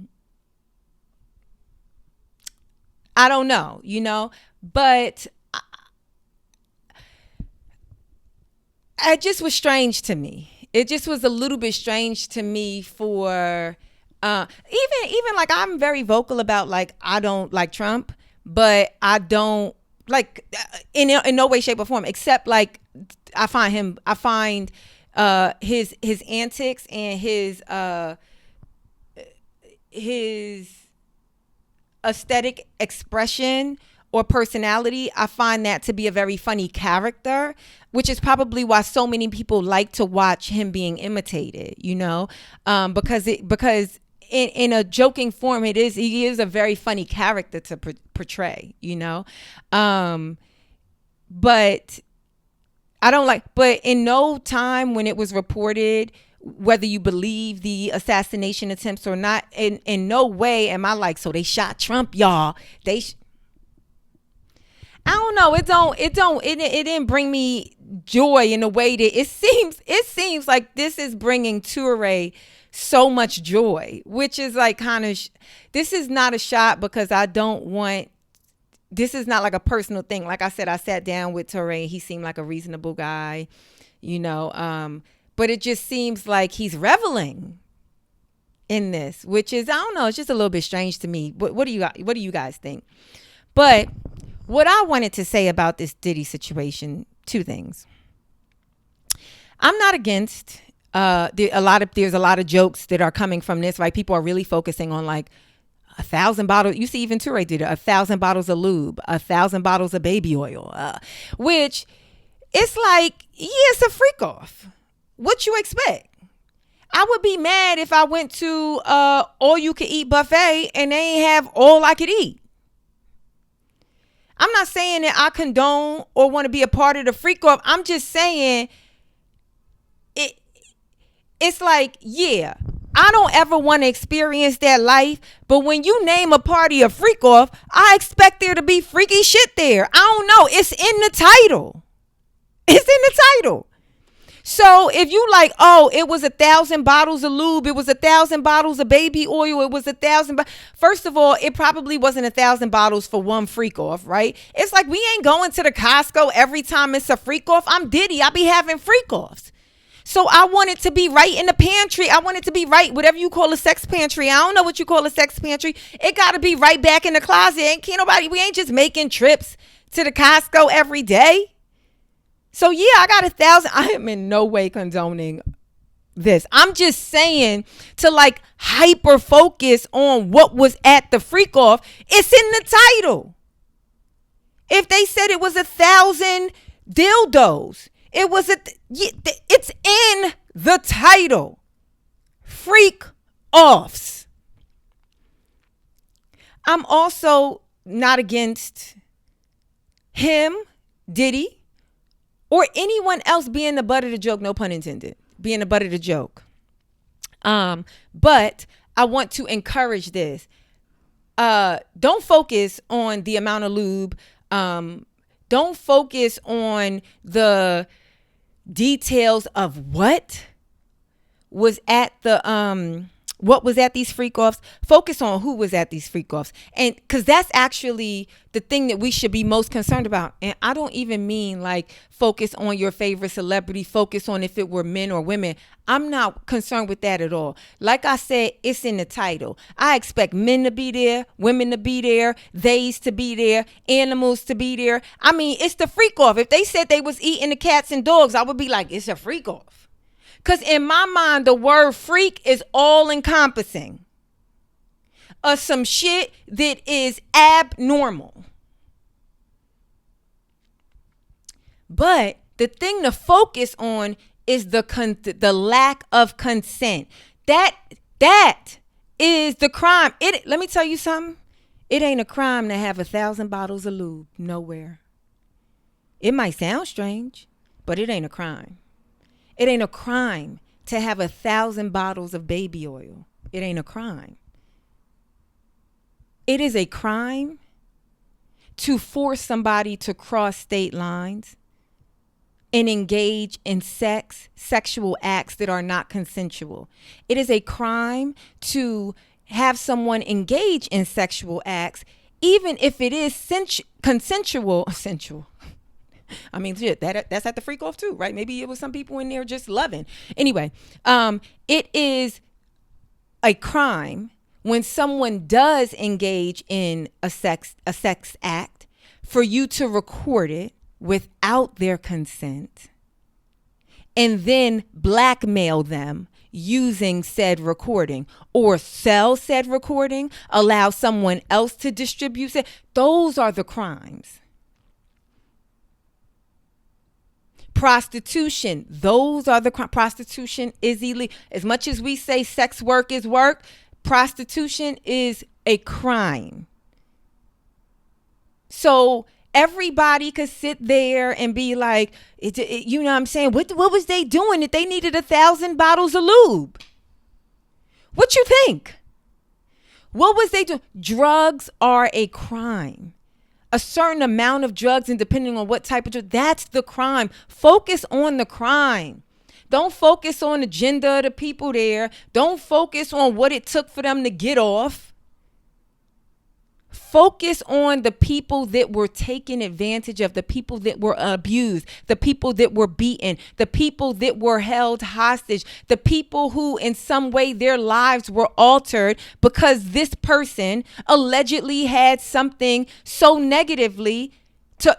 don't know, but it just was strange to me. It just was a little bit strange to me for even like I'm very vocal about like I don't like Trump, but I don't like in no way, shape, or form except like I find his antics and his aesthetic expression or personality, I find that to be a very funny character, which is probably why so many people like to watch him being imitated, because in a joking form, he is a very funny character to portray, but I don't like, but in no time when it was reported, whether you believe the assassination attempts or not, in no way am I like, so they shot Trump, y'all. I don't know. It didn't bring me joy in a way that it seems like this is bringing Toure so much joy, which is like kind of, this is not a shot because this is not like a personal thing. Like I said, I sat down with Toure. He seemed like a reasonable guy, but it just seems like he's reveling in this, which is, I don't know. It's just a little bit strange to me. What do you guys think? But what I wanted to say about this Diddy situation, two things. I'm not against there's a lot of jokes that are coming from this, right? People are really focusing on like 1,000 bottles. You see, even Toure did 1,000 bottles of lube, 1,000 bottles of baby oil, which it's like, yeah, it's a freak off. What you expect? I would be mad if I went to all you could eat buffet and they ain't have all I could eat. I'm not saying that I condone or want to be a part of the freak off. I'm just saying it's like, yeah, I don't ever want to experience that life. But when you name a party a freak off, I expect there to be freaky shit there. I don't know. It's in the title. It's in the title. So if you like, oh, it was 1,000 bottles of lube, it was 1,000 bottles of baby oil, it was 1,000. First of all, it probably wasn't 1,000 bottles for one freak off, right? It's like we ain't going to the Costco every time it's a freak off. I'm Diddy. I be having freak offs. So I want it to be right in the pantry. I want it to be right, whatever you call a sex pantry. I don't know what you call a sex pantry. It got to be right back in the closet. We ain't just making trips to the Costco every day. So yeah, I got 1,000. I am in no way condoning this. I'm just saying to like hyper focus on what was at the freak off. It's in the title. If they said it was 1,000 dildos, it's in the title. Freak offs. I'm also not against him, Diddy, or anyone else being the butt of the joke, no pun intended, being the butt of the joke. But I want to encourage this. Don't focus on the amount of lube. Don't focus on the details of what was at these freak offs. Focus on who was at these freak offs. And because that's actually the thing that we should be most concerned about. And I don't even mean like focus on your favorite celebrity, focus on if it were men or women. I'm not concerned with that at all. Like I said, it's in the title. I expect men to be there, women to be there, theys to be there, animals to be there. I mean, it's the freak off. If they said they was eating the cats and dogs, I would be like, it's a freak off. Because in my mind, the word freak is all encompassing of some shit that is abnormal. But the thing to focus on is the lack of consent. That is the crime. Let me tell you something. It ain't a crime to have 1,000 bottles of lube nowhere. It might sound strange, but it ain't a crime. It ain't a crime to have 1,000 bottles of baby oil. It ain't a crime. It is a crime to force somebody to cross state lines and engage in sexual acts that are not consensual. It is a crime to have someone engage in sexual acts, even if it is consensual. I mean, shit, that's at the freak off too, right? Maybe it was some people in there just loving. Anyway, it is a crime when someone does engage in a sex act for you to record it without their consent and then blackmail them using said recording, or sell said recording, allow someone else to distribute it. Those are the crimes. Prostitution, those are the crimes. Prostitution is illegal. As much as we say sex work is work, prostitution is a crime. So everybody could sit there and be like, you know what I'm saying? What was they doing that they needed 1,000 bottles of lube? What you think? What was they doing? Drugs are a crime. A certain amount of drugs, and depending on what type of drug, that's the crime. Focus on the crime. Don't focus on the gender of the people there. Don't focus on what it took for them to get off. Focus on the people that were taken advantage of, the people that were abused, the people that were beaten, the people that were held hostage, the people who in some way their lives were altered because this person allegedly had something so negatively,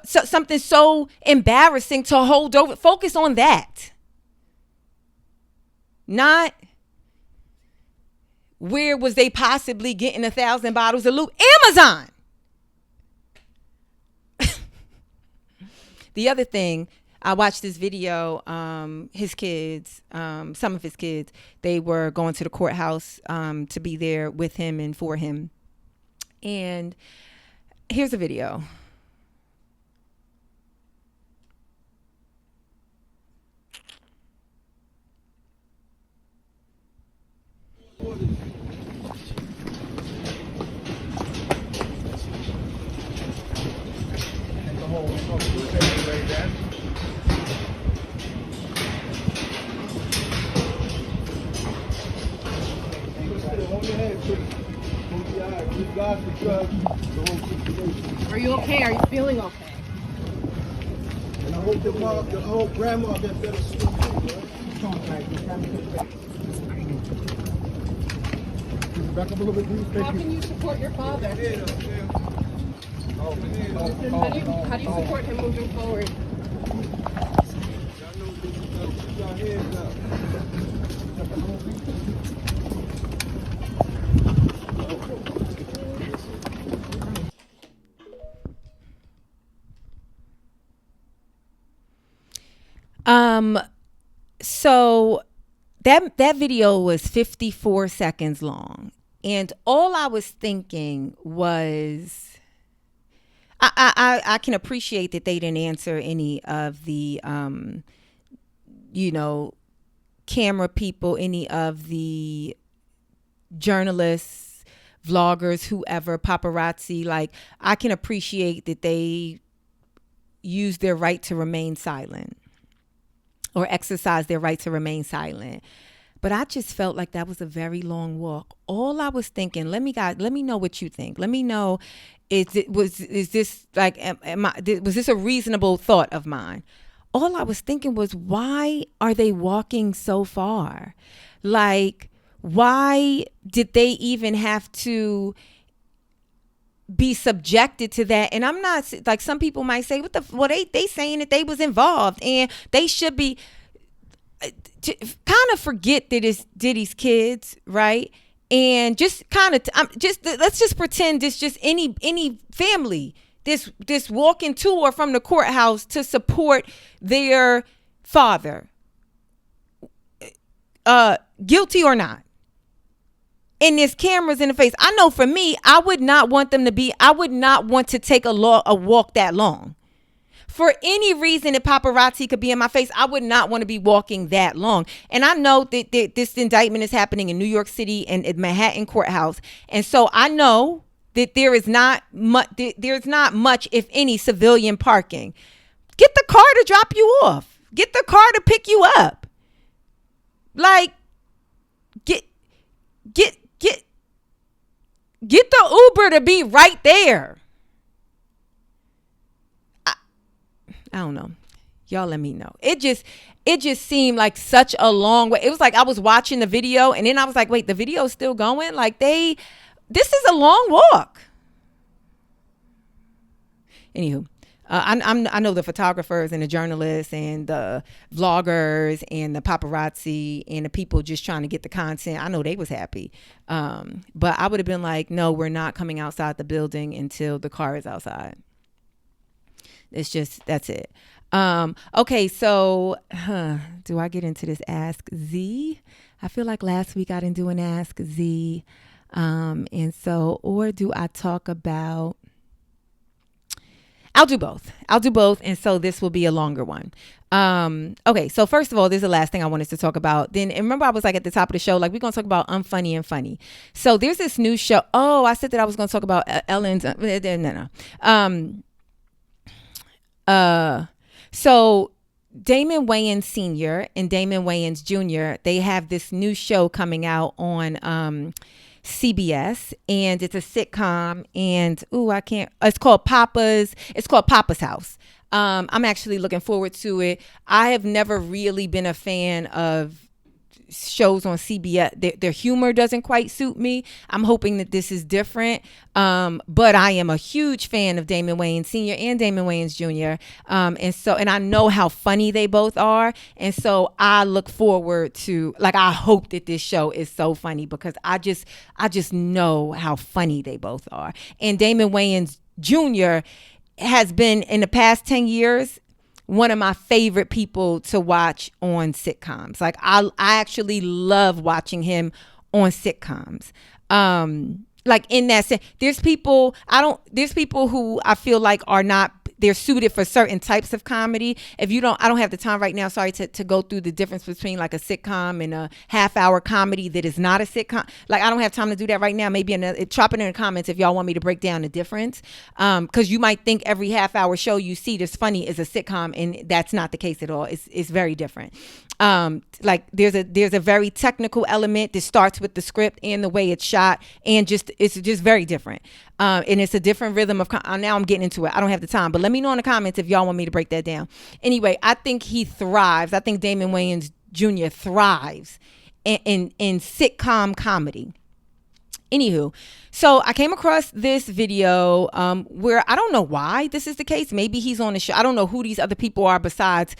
something so embarrassing to hold over. Focus on that. Not where was they possibly getting 1,000 bottles of lube? Amazon. The other thing, I watched this video, his kids, some of his kids, they were going to the courthouse to be there with him and for him. And here's a video. Are you okay? Are you feeling okay? And I hope the whole grandma gets better soon too, Back up a little bit, please. How can you support your father? How do you support him moving forward? So that video was 54 seconds long, and all I was thinking was, I can appreciate that they didn't answer any of the camera people, any of the journalists, vloggers, whoever, paparazzi. Like, I can appreciate that they use their right to remain silent, or exercise their right to remain silent. But I just felt like that was a very long walk. All I was thinking, let me know what you think. Let me know, was this a reasonable thought of mine? All I was thinking was, why are they walking so far? Like, why did they even have to be subjected to that? And I'm not, like, some people might say, they saying that they was involved and they should be, kind of forget that it's Diddy's kids, right? And just kind of let's just pretend it's just any family this walking to or from the courthouse to support their father, guilty or not. And there's cameras in the face. I know for me, I would not want to take a walk that long. For any reason that paparazzi could be in my face, I would not want to be walking that long. And I know that this indictment is happening in New York City and at Manhattan courthouse. And so I know that there's not much, if any, civilian parking. Get the car to drop you off. Get the car to pick you up. Like, get the Uber to be right there. I don't know. Y'all let me know. It just seemed like such a long way. It was like I was watching the video and then I was like, wait, the video's still going? Like, this is a long walk. Anywho, I know the photographers and the journalists and the vloggers and the paparazzi and the people just trying to get the content. I know they was happy. But I would have been like, no, we're not coming outside the building until the car is outside. That's it. Okay, so do I get into this Ask Z? I feel like last week I didn't do an Ask Z. And so, or do I talk about, I'll do both. And so this will be a longer one. Okay, so first of all, this is the last thing I wanted to talk about. Then, and remember I was like at the top of the show, like we're going to talk about unfunny and funny. So there's this new show. Oh, I said that I was going to talk about Ellen's. No. So Damon Wayans Sr. and Damon Wayans Jr., they have this new show coming out on CBS, and it's a sitcom, and it's called Papa's House. I'm actually looking forward to it. I have never really been a fan of shows on CBS. Their humor doesn't quite suit me. I'm hoping that this is different. But I am a huge fan of Damon Wayans Sr. and Damon Wayans Jr. And I know how funny they both are. And so I look forward to, like, I hope that this show is so funny because I just know how funny they both are. And Damon Wayans Jr. has been, in the past 10 years, one of my favorite people to watch on sitcoms. Like, I actually love watching him on sitcoms. Like, in that sense, there's people who I feel like are not, they're suited for certain types of comedy. I don't have the time right now, sorry, to go through the difference between like a sitcom and a half-hour comedy that is not a sitcom. Like, I don't have time to do that right now. Maybe drop it in the comments if y'all want me to break down the difference. Because you might think every half-hour show you see that's funny is a sitcom, and that's not the case at all. It's very different. Like, there's a very technical element that starts with the script and the way it's shot, and it's just very different. And it's a different rhythm of, now I'm getting into it. I don't have the time, but let me know in the comments if y'all want me to break that down. Anyway, I think he thrives. I think Damon Wayans Jr. thrives in sitcom comedy. Anywho, so I came across this video where I don't know why this is the case. Maybe he's on the show. I don't know who these other people are besides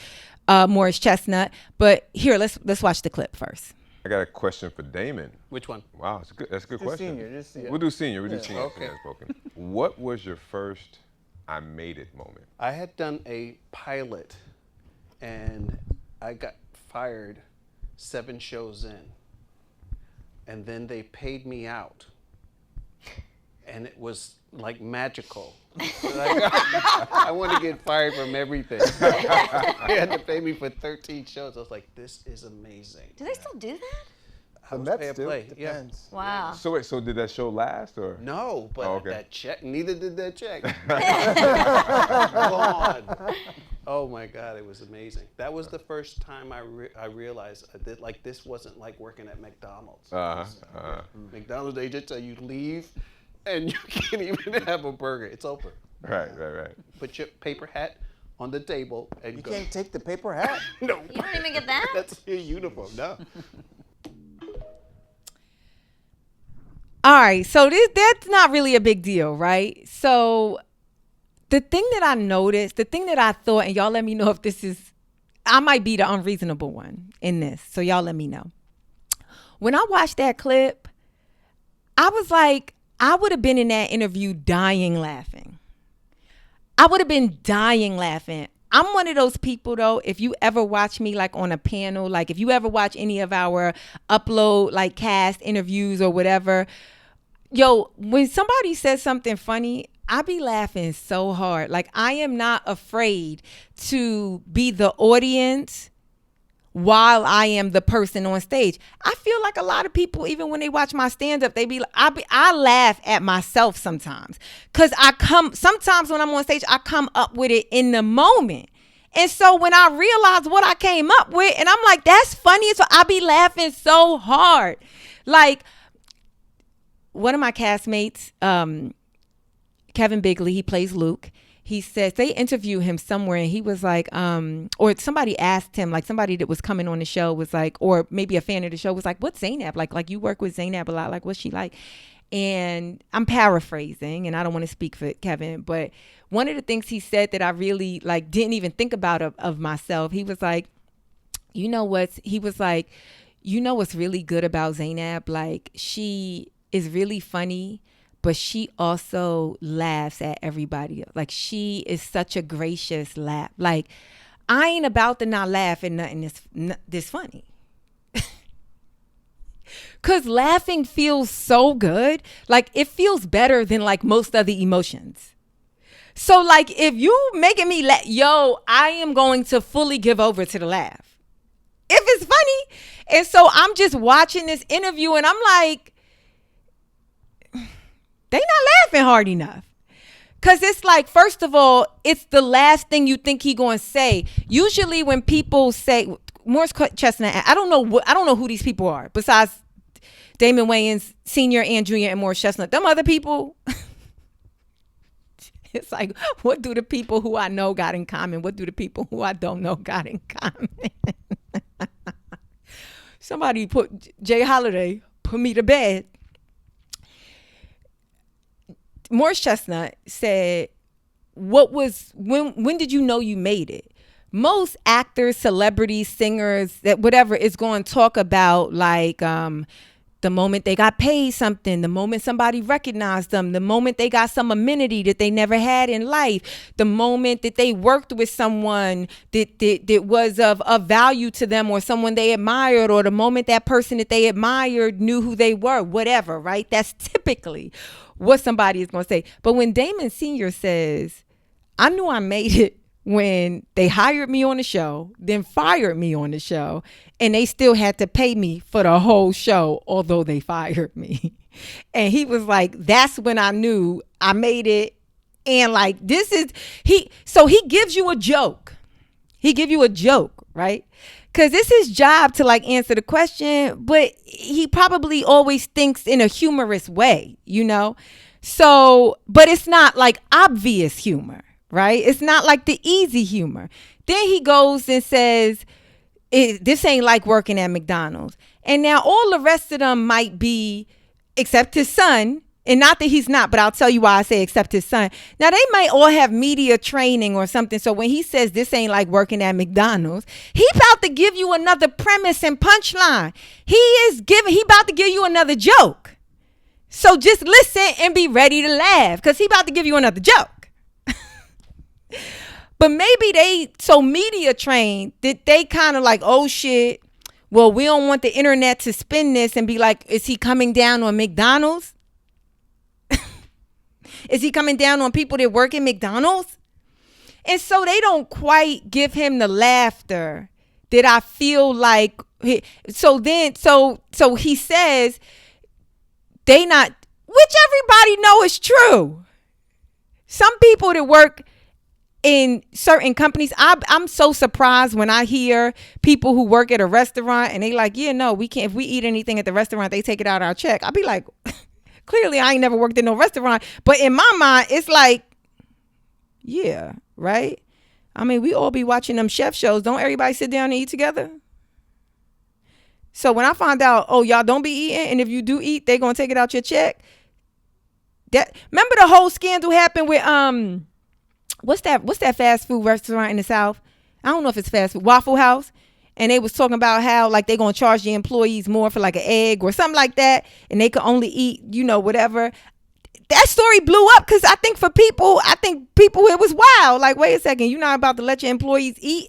Morris Chestnut. But here, let's watch the clip first. I got a question for Damon. Which one? Wow, that's a good question. Senior. We'll do senior. We'll do Yeah. senior. Okay. Spoken. What was your first I made it moment? I had done a pilot, and I got fired 7 shows in, and then they paid me out, and it was like magical. I want to get fired from everything. They had to pay me for 13 shows. I was like, this is amazing. Do they still do that? I was pay play. Depends. Yeah. Wow. So wait, so did that show last or? No, but that check, neither did that check. Gone. Oh my God, it was amazing. That was the first time I realized that like this wasn't like working at McDonald's. McDonald's, they just tell you leave and you can't even have a burger. It's open. Right. Put your paper hat on the table and You go. can't take the paper hat? No. You don't even get that? That's your uniform. No. All right, so that's not really a big deal, right? So the thing that I noticed, the thing that I thought, and y'all let me know if this is, I might be the unreasonable one in this, so y'all let me know. When I watched that clip, I was like, I would have been in that interview dying laughing. I would have been dying laughing. I'm one of those people, though, if you ever watch me like on a panel, like if you ever watch any of our upload like cast interviews or whatever, yo, when somebody says something funny, I be laughing so hard. Like I am not afraid to be the audience while I am the person on stage. I feel like a lot of people, even when they watch my stand-up, I laugh at myself sometimes. Cause sometimes when I'm on stage, I come up with it in the moment. And so when I realize what I came up with, and I'm like, that's funny. So I be laughing so hard. Like one of my castmates, Kevin Bigley, he plays Luke. He says they interview him somewhere and he was like, or somebody asked him, like somebody that was coming on the show was like, or maybe a fan of the show was like, what's Zainab? Like you work with Zainab a lot. Like, what's she like? And I'm paraphrasing and I don't want to speak for Kevin, but one of the things he said that I really like didn't even think about of myself. He was like, you know what's really good about Zainab? Like she is really funny, but she also laughs at everybody. Like she is such a gracious laugh. Like I ain't about to not laugh at nothing this funny. Cause laughing feels so good. Like it feels better than like most other emotions. So like if you making me laugh, yo, I am going to fully give over to the laugh. If it's funny. And so I'm just watching this interview and I'm like, they not laughing hard enough. Cause it's like, first of all, it's the last thing you think he gonna say. Usually when people say Morris Chestnut, I don't know who these people are besides Damon Wayans, Senior and Junior, and Morris Chestnut. Them other people, it's like, what do the people who I know got in common? What do the people who I don't know got in common? Somebody put Jay Holiday, put me to bed. Morris Chestnut said, when did you know you made it? Most actors, celebrities, singers, that whatever is going to talk about like the moment they got paid something, the moment somebody recognized them, the moment they got some amenity that they never had in life, the moment that they worked with someone that was of value to them or someone they admired, or the moment that person that they admired knew who they were, whatever, right? That's typically what somebody is going to say. But when Damon Sr. says, I knew I made it when they hired me on the show, then fired me on the show, and they still had to pay me for the whole show, although they fired me. And he was like, that's when I knew I made it. And like, so he gives you a joke. He give you a joke, right? Because it's his job to like answer the question, but he probably always thinks in a humorous way, you know? So, but it's not like obvious humor, right? It's not like the easy humor. Then he goes and says, this ain't like working at McDonald's. And now all the rest of them might be, except his son. And not that he's not, but I'll tell you why I say except his son. Now, they might all have media training or something. So when he says this ain't like working at McDonald's, he about to give you another premise and punchline. He about to give you another joke. So just listen and be ready to laugh because he about to give you another joke. But maybe they so media trained that they kind of like, oh shit, well, we don't want the internet to spin this and be like, is he coming down on McDonald's? Is he coming down on people that work in McDonald's? And so they don't quite give him the laughter that I feel like. So he says they not, which everybody know is true. Some people that work in certain companies, I'm so surprised when I hear people who work at a restaurant and they like, yeah, no, we can't. If we eat anything at the restaurant, they take it out of our check. I'll be like, clearly I ain't never worked in no restaurant. But in my mind, it's like, yeah, right? I mean, we all be watching them chef shows. Don't everybody sit down and eat together? So when I find out, oh, y'all don't be eating, and if you do eat, they gonna take it out your check. Remember the whole scandal happened with what's that fast food restaurant in the South? I don't know if it's fast food, Waffle House. And they was talking about how like they gonna charge the employees more for like an egg or something like that, and they could only eat, whatever. That story blew up because I think people it was wild. Like, wait a second, you're not about to let your employees eat.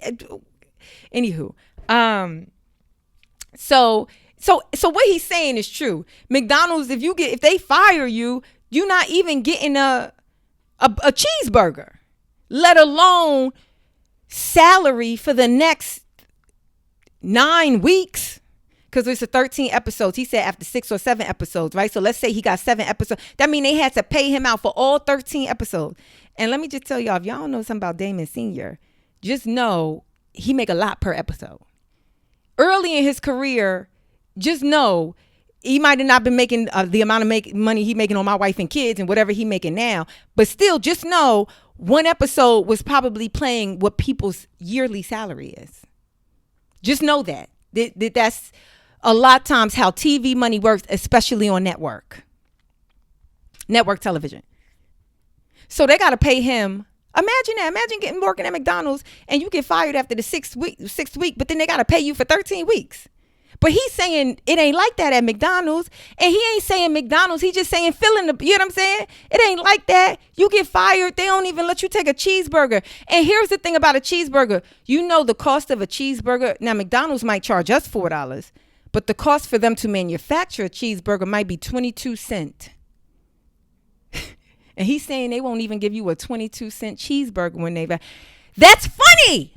Anywho, so what he's saying is true. McDonald's, if they fire you, you're not even getting a cheeseburger, let alone salary for the next 9 weeks, because it's a 13 episodes. He said after 6 or 7 episodes, right? So let's say he got 7 episodes. That means they had to pay him out for all 13 episodes. And let me just tell y'all, if y'all don't know something about Damon Sr., just know he make a lot per episode. Early in his career, just know he might have not been making the amount of money he making on My Wife and Kids and whatever he making now. But still, just know one episode was probably playing what people's yearly salary is. Just know that. That's a lot of times how TV money works, especially on network television. So they got to pay him. Imagine that. Imagine working at McDonald's and you get fired after the sixth week, but then they got to pay you for 13 weeks. But he's saying it ain't like that at McDonald's. And he ain't saying McDonald's. He just saying you know what I'm saying? It ain't like that. You get fired. They don't even let you take a cheeseburger. And here's the thing about a cheeseburger. You know the cost of a cheeseburger. Now, McDonald's might charge us $4, but the cost for them to manufacture a cheeseburger might be 22 cents. And he's saying they won't even give you a 22-cent cheeseburger when that's funny.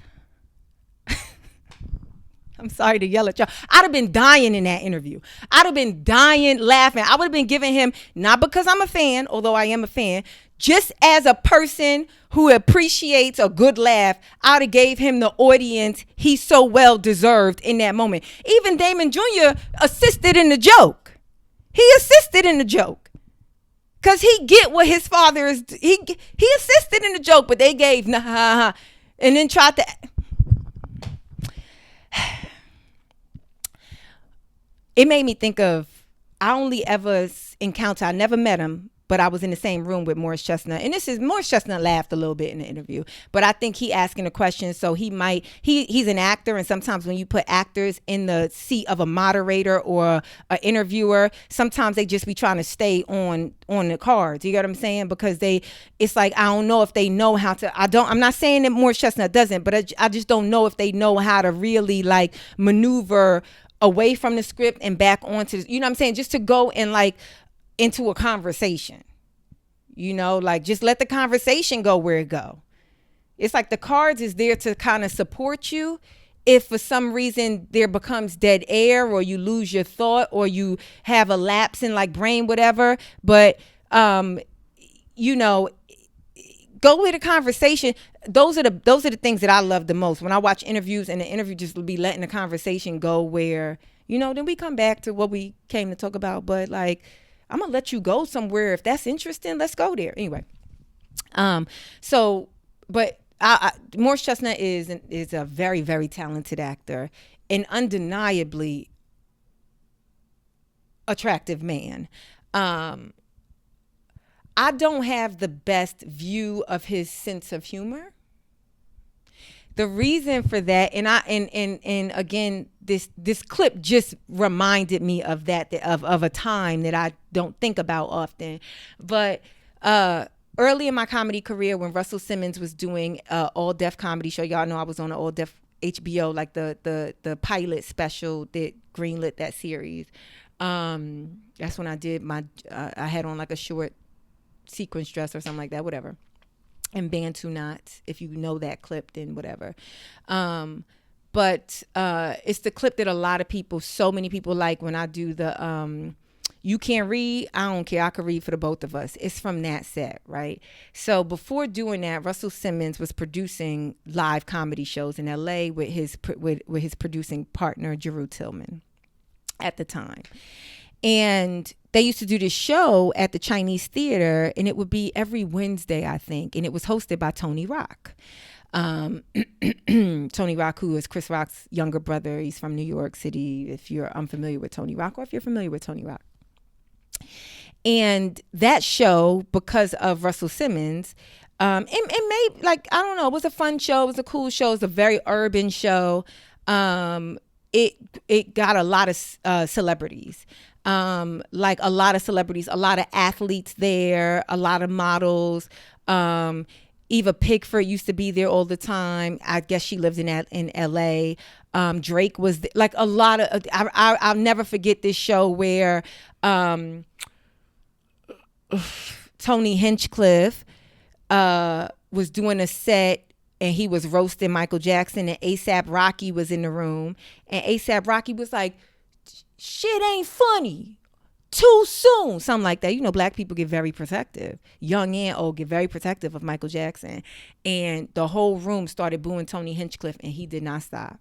I'm sorry to yell at y'all. I'd have been dying in that interview. I'd have been dying laughing. I would have been giving him, not because I'm a fan, although I am a fan, just as a person who appreciates a good laugh, I'd have gave him the audience he so well deserved in that moment. Even Damon Jr. assisted in the joke. He assisted in the joke. Because he get what his father is. He assisted in the joke, but they gave, and then tried to... It made me think of, I only ever I never met him, but I was in the same room with Morris Chestnut. And Morris Chestnut laughed a little bit in the interview, but I think he asking a question. So he's an actor. And sometimes when you put actors in the seat of a moderator or an interviewer, sometimes they just be trying to stay on the cards. You get what I'm saying? Because it's like, I don't know if they know how to, I'm not saying that Morris Chestnut doesn't, but I just don't know if they know how to really like maneuver away from the script and back onto, you know what I'm saying? Just to go and like into a conversation, like just let the conversation go where it go. It's like the cards is there to kind of support you. If for some reason there becomes dead air or you lose your thought or you have a lapse in like brain, whatever, but, go with a conversation. Those are the things that I love the most when I watch interviews and the interview just be letting the conversation go where, then we come back to what we came to talk about. But like, I'm gonna let you go somewhere. If that's interesting, let's go there. Anyway. But Morris Chestnut is a very, very talented actor. an undeniably attractive man. I don't have the best view of his sense of humor. The reason for that, and again, this clip just reminded me of that of a time that I don't think about often. But early in my comedy career, when Russell Simmons was doing all deaf comedy show, y'all know I was on an all deaf HBO, like the pilot special that greenlit that series. That's when I did I had on like a short sequence dress or something like that, whatever. And Bantu knots. If you know that clip, then whatever. But it's the clip that a lot of people, so many people like when I do the you can't read, I don't care, I could read for the both of us. It's from that set, right? So before doing that, Russell Simmons was producing live comedy shows in LA with his producing partner, Jeru Tillman, at the time. And they used to do this show at the Chinese Theater, and it would be every Wednesday, I think, and it was hosted by Tony Rock. Tony Rock, who is Chris Rock's younger brother. He's from New York City, if you're unfamiliar with Tony Rock, or if you're familiar with Tony Rock. And that show, because of Russell Simmons, it made, like, I don't know, it was a fun show, it was a cool show, it was a very urban show. It got a lot of celebrities. Like a lot of celebrities, a lot of athletes there, a lot of models. Eva Pigford used to be there all the time. I guess she lived in LA. Drake was there. Like a lot of, I'll never forget this show where Tony Hinchcliffe was doing a set, and he was roasting Michael Jackson, and A$AP Rocky was in the room, and A$AP Rocky was like, shit ain't funny, too soon, something like that. You know, black people get very protective, young and old get very protective of Michael Jackson, and the whole room started booing Tony Hinchcliffe, and he did not stop,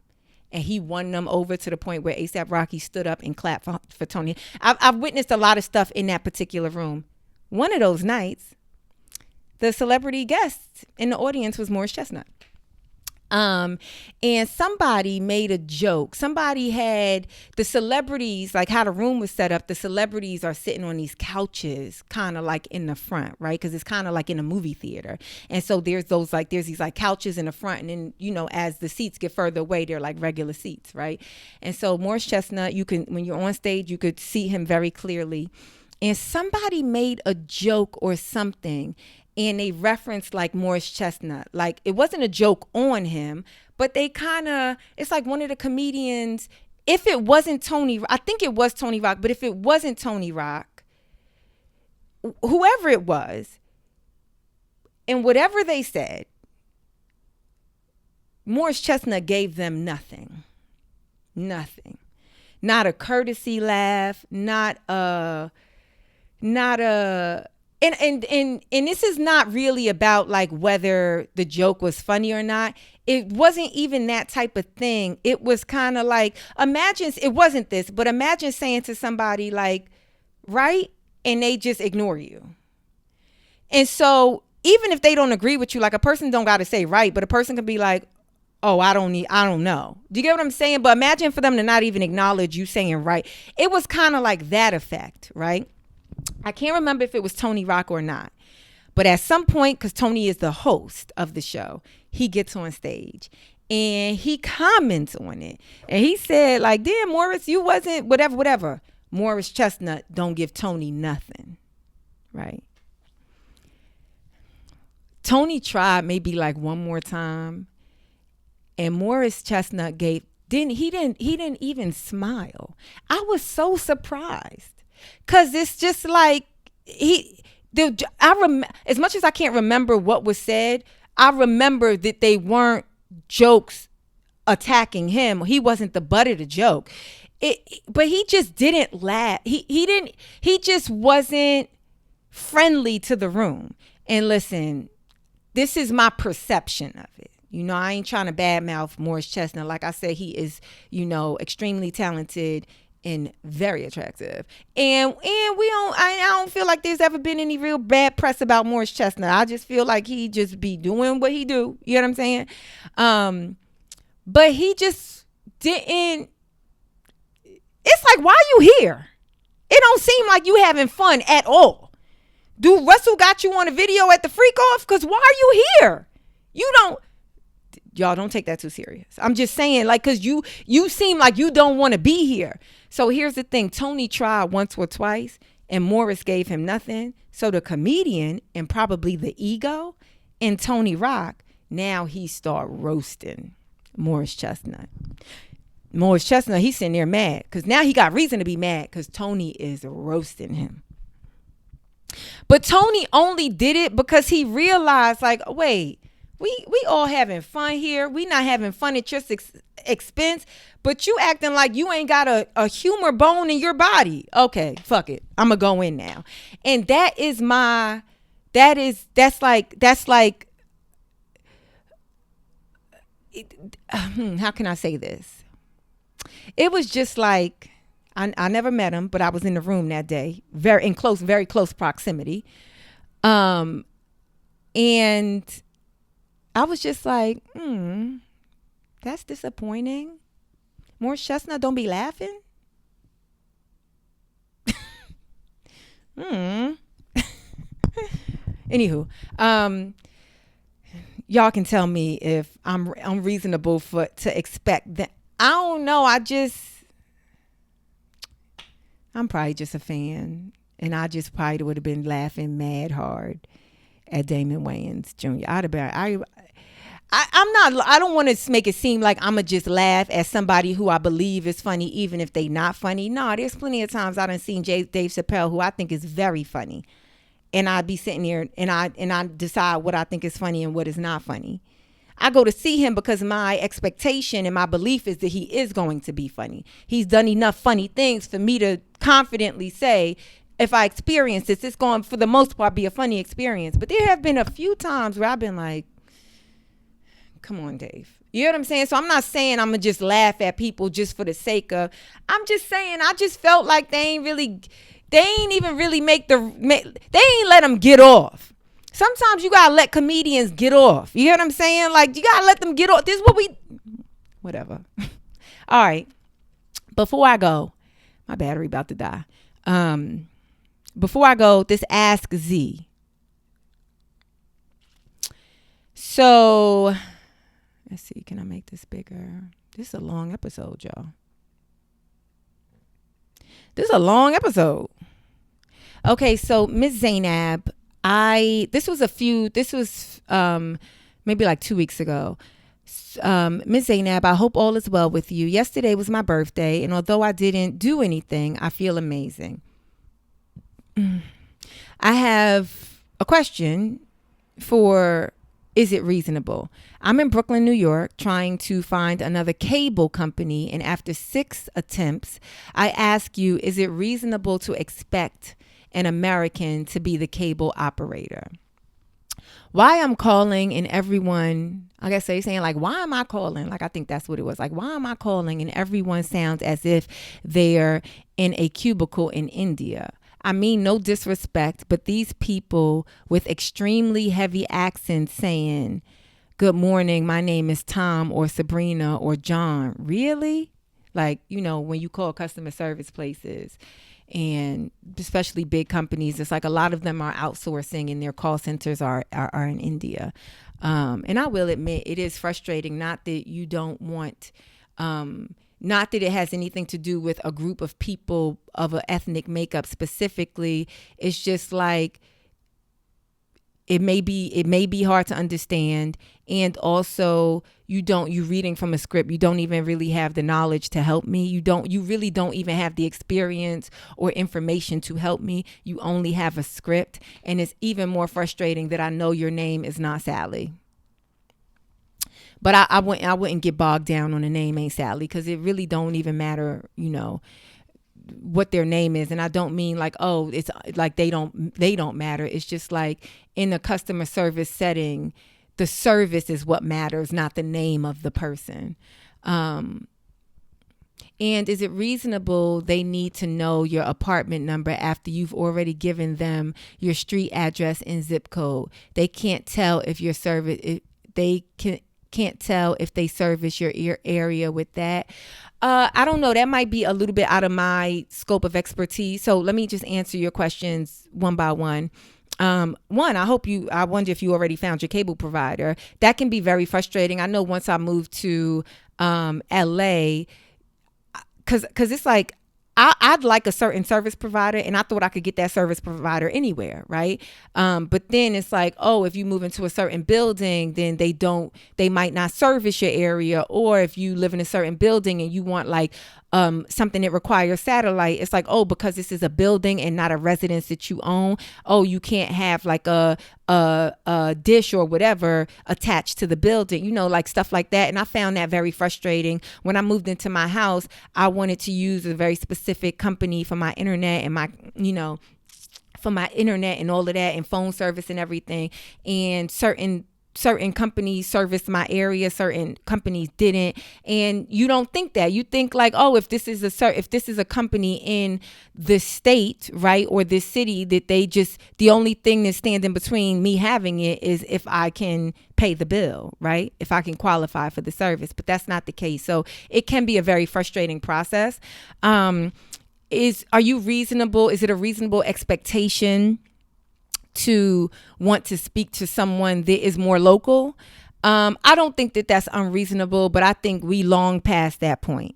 and he won them over to the point where A$AP Rocky stood up and clapped for Tony. I've witnessed a lot of stuff in that particular room. One of those nights, the celebrity guest in the audience was Morris Chestnut. And somebody made a joke. Somebody had the celebrities, like how the room was set up, the celebrities are sitting on these couches kind of like in the front, right? Because it's kind of like in a movie theater. And so there's these like couches in the front, and then, you know, as the seats get further away, they're like regular seats, right? And so Morris Chestnut, when you're on stage, you could see him very clearly. And somebody made a joke or something, and they referenced like Morris Chestnut. Like, it wasn't a joke on him, but they kind of, it's like one of the comedians, if it wasn't Tony, I think it was Tony Rock, but if it wasn't Tony Rock, whoever it was, and whatever they said, Morris Chestnut gave them nothing. Nothing. Not a courtesy laugh, not a and this is not really about like whether the joke was funny or not. It wasn't even that type of thing. It was kind of like, it wasn't this, but imagine saying to somebody like, right? And they just ignore you. And so even if they don't agree with you, like a person don't got to say right, but a person can be like, oh, I don't know. Do you get what I'm saying? But imagine for them to not even acknowledge you saying right. It was kind of like that effect, right? I can't remember if it was Tony Rock or not, but at some point, because Tony is the host of the show, he gets on stage and he comments on it. And he said like, damn, Morris, you wasn't whatever. Morris Chestnut don't give Tony nothing, right? Tony tried maybe like one more time, and Morris Chestnut didn't even smile. I was so surprised. Cause it's just like as much as I can't remember what was said, I remember that they weren't jokes attacking him. He wasn't the butt of the joke. But he just didn't laugh. He just wasn't friendly to the room. And listen, this is my perception of it. You know, I ain't trying to badmouth Morris Chestnut. Like I said, he is, you know, extremely talented and very attractive, and I don't feel like there's ever been any real bad press about Morris Chestnut. I just feel like he just be doing what he do. You know what I'm saying? But he just didn't. It's like, why are you here? It don't seem like you having fun at all. Do Russell got you on a video at the freak off? Because why are you here? You don't. Y'all don't take that too serious. I'm just saying, like, because you seem like you don't want to be here. So here's the thing. Tony tried once or twice, and Morris gave him nothing. So the comedian and probably the ego in Tony Rock, now he start roasting Morris Chestnut. Morris Chestnut, he's sitting there mad because now he got reason to be mad because Tony is roasting him. But Tony only did it because he realized, like, wait, we all having fun here. We not having fun at your expense, but you acting like you ain't got a humor bone in your body. Okay, fuck it. I'm going to go in now. And that's like, how can I say this? It was just like, I never met him, but I was in the room that day, very close proximity. And I was just like, that's disappointing. Morris Chestnut don't be laughing. Anywho, y'all can tell me if I'm unreasonable to expect that. I don't know. I'm probably just a fan, and I just probably would have been laughing mad hard at Damon Wayans Jr. I'd have been. I don't want to make it seem like I'ma just laugh at somebody who I believe is funny, even if they not funny. No, there's plenty of times I done seen Dave Chappelle, who I think is very funny, and I'd be sitting there and I decide what I think is funny and what is not funny. I go to see him because my expectation and my belief is that he is going to be funny. He's done enough funny things for me to confidently say, if I experience this, it's going for the most part be a funny experience. But there have been a few times where I've been like, come on, Dave. You know what I'm saying? So I'm not saying I'm going to just laugh at people just for the sake of, I'm just saying I just felt like they ain't even really they ain't let them get off. Sometimes you got to let comedians get off. You hear what I'm saying? Like, you got to let them get off. This is what whatever. All right. Before I go, my battery about to die. Before I go, this Ask Z. So, let's see. Can I make this bigger? This is a long episode, y'all. This is a long episode. Okay, so Miss Zainab, this was maybe like 2 weeks ago. Miss Zainab, I hope all is well with you. Yesterday was my birthday, and although I didn't do anything, I feel amazing. I have a question for, is it reasonable? I'm in Brooklyn, New York, trying to find another cable company, and after 6 attempts, I ask you, is it reasonable to expect an American to be the cable operator? Why I'm calling and everyone, I guess they're saying like, why am I calling? Like, I think that's what it was. Like, why am I calling? And everyone sounds as if they're in a cubicle in India. I mean, no disrespect, but these people with extremely heavy accents saying, good morning, my name is Tom or Sabrina or John. Really? Like, you know, when you call customer service places, and especially big companies, it's like a lot of them are outsourcing and their call centers are in India. And I will admit, it is frustrating, not that you don't want, not that it has anything to do with a group of people of an ethnic makeup specifically. It's just like, it may be hard to understand. And also you reading from a script, you don't even really have the knowledge to help me. You really don't even have the experience or information to help me. You only have a script. And it's even more frustrating that I know your name is not Sally. But I wouldn't get bogged down on the name ain't Sally, because it really don't even matter, you know, what their name is. And I don't mean like, oh, it's like they don't matter. It's just like in a customer service setting, the service is what matters, not the name of the person. And is it reasonable they need to know your apartment number after you've already given them your street address and zip code? They can't tell if your service, can't tell if they service your area with that. I don't know. That might be a little bit out of my scope of expertise. So let me just answer your questions one by one. One, I wonder if you already found your cable provider. That can be very frustrating. I know once I moved to LA, cause it's like, I'd like a certain service provider, and I thought I could get that service provider anywhere, right? But then it's like, oh, if you move into a certain building, then they might not service your area. Or if you live in a certain building and you want like something that requires satellite, it's like, oh, because this is a building and not a residence that you own, oh, you can't have like a dish or whatever attached to the building, you know, like stuff like that. And I found that very frustrating. When I moved into my house, I wanted to use a very specific company for my internet and my, you know, for my internet and all of that and phone service and everything. And certain companies serviced my area, certain companies didn't. And you don't think that. You think like, oh, if this is a company in the state, right, or this city, that the only thing that's standing between me having it is if I can pay the bill, right? If I can qualify for the service. But that's not the case. So it can be a very frustrating process. Are you reasonable? Is it a reasonable expectation to want to speak to someone that is more local? I don't think that that's unreasonable, but I think we long past that point.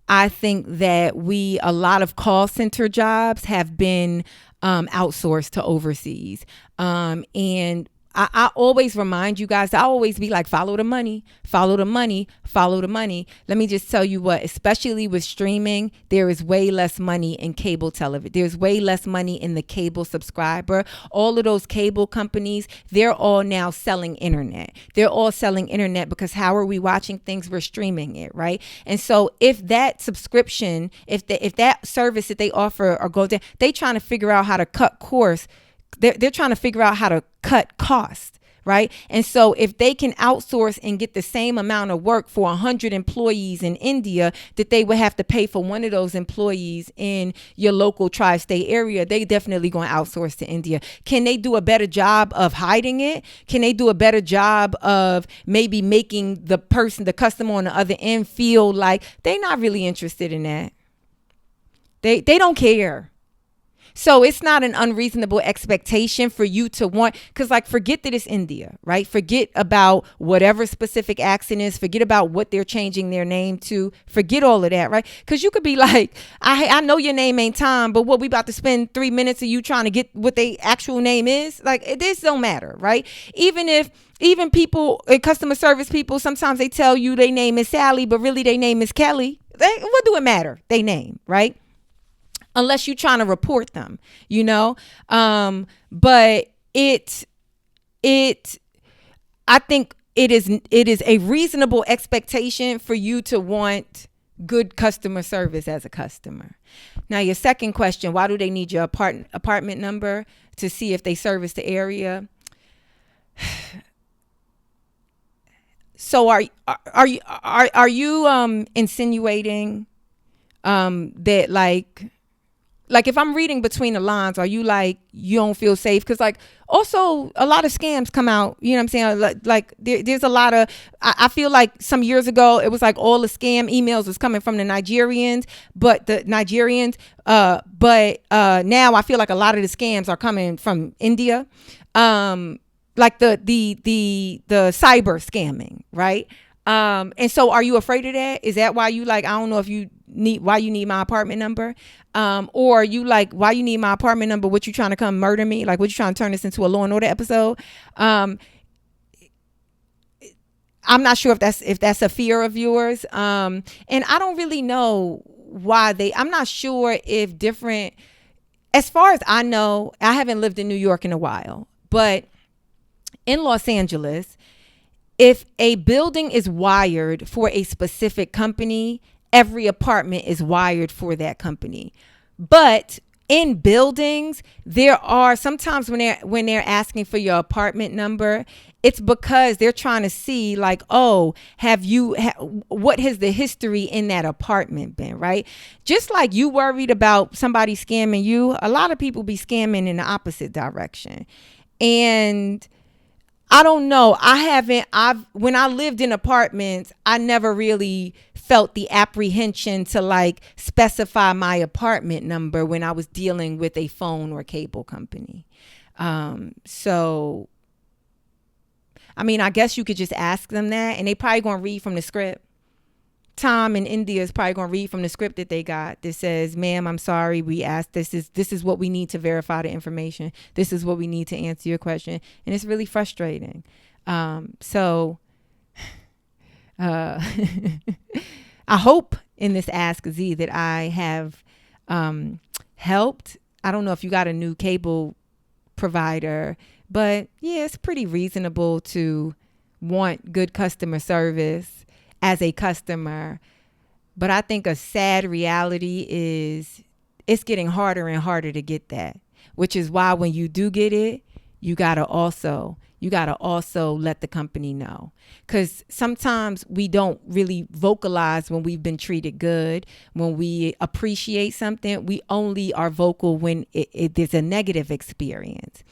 I think that a lot of call center jobs have been outsourced to overseas. And I always remind you guys, I always be like, follow the money, follow the money, follow the money. Let me just tell you what, especially with streaming, there is way less money in cable television. There's way less money in the cable subscriber. All of those cable companies, they're all now selling internet. They're all selling internet because how are we watching things? We're streaming it, right? And so if that subscription, if that service that they offer or go down, they trying to figure out how to cut costs. They're trying to figure out how to cut costs, right? And so if they can outsource and get the same amount of work for 100 employees in India that they would have to pay for one of those employees in your local tri-state area, they definitely going to outsource to India. Can they do a better job of hiding it? Can they do a better job of maybe making the customer on the other end feel like they're not really interested in that? They don't care. So it's not an unreasonable expectation for you to want, because like, forget that it's India, right? Forget about whatever specific accent is, forget about what they're changing their name to, forget all of that, right? Because you could be like, I know your name ain't Tom, but what, we about to spend 3 minutes of you trying to get what their actual name is? Like, this don't matter, right? Even people, customer service people, sometimes they tell you their name is Sally, but really their name is Kelly. What do it matter? They name, right? Unless you're trying to report them, you know? But I think it is a reasonable expectation for you to want good customer service as a customer. Now, your second question, why do they need your apartment number to see if they service the area? So are you insinuating that like if I'm reading between the lines, are you like, you don't feel safe? Because like also a lot of scams come out, you know what I'm saying? Like there's a lot of, I feel like some years ago, it was like all the scam emails was coming from the Nigerians, but now I feel like a lot of the scams are coming from India. Like the cyber scamming, right? And so are you afraid of that? Is that why you like, I don't know if you need my apartment number? Or are you like, why you need my apartment number? What, you trying to come murder me? Like, what, you trying to turn this into a Law and Order episode? I'm not sure if that's a fear of yours. And I don't really know why I'm not sure if different, as far as I know, I haven't lived in New York in a while, but in Los Angeles, if a building is wired for a specific company, every apartment is wired for that company. But in buildings, there are sometimes when they're asking for your apartment number, it's because they're trying to see like, oh, what has the history in that apartment been, right? Just like you worried about somebody scamming you, a lot of people be scamming in the opposite direction. And I don't know. When I lived in apartments, I never really felt the apprehension to like specify my apartment number when I was dealing with a phone or cable company. So, I mean, I guess you could just ask them that, and they probably going to read from the script. Tom in India is probably going to read from the script that they got that says, ma'am, I'm sorry. We asked this is what we need to verify the information. This is what we need to answer your question. And it's really frustrating. So I hope in this Ask Z that I have helped. I don't know if you got a new cable provider, but yeah, it's pretty reasonable to want good customer service as a customer. But I think a sad reality is it's getting harder and harder to get that, which is why when you do get it, you gotta also let the company know. Because sometimes we don't really vocalize when we've been treated good. When we appreciate something, we only are vocal when there's a negative experience.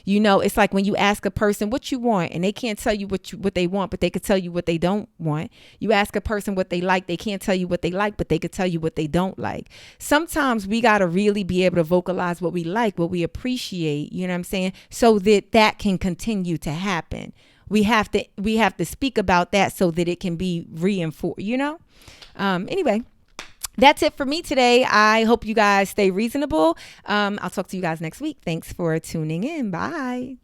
You know, it's like when you ask a person what you want and they can't tell you what they want, but they could tell you what they don't want. You ask a person what they like, they can't tell you what they like, but they could tell you what they don't like. Sometimes we got to really be able to vocalize what we like, what we appreciate, you know what I'm saying? So that can continue to happen. We have to speak about that so that it can be reinforced, you know? Anyway. That's it for me today. I hope you guys stay reasonable. I'll talk to you guys next week. Thanks for tuning in. Bye.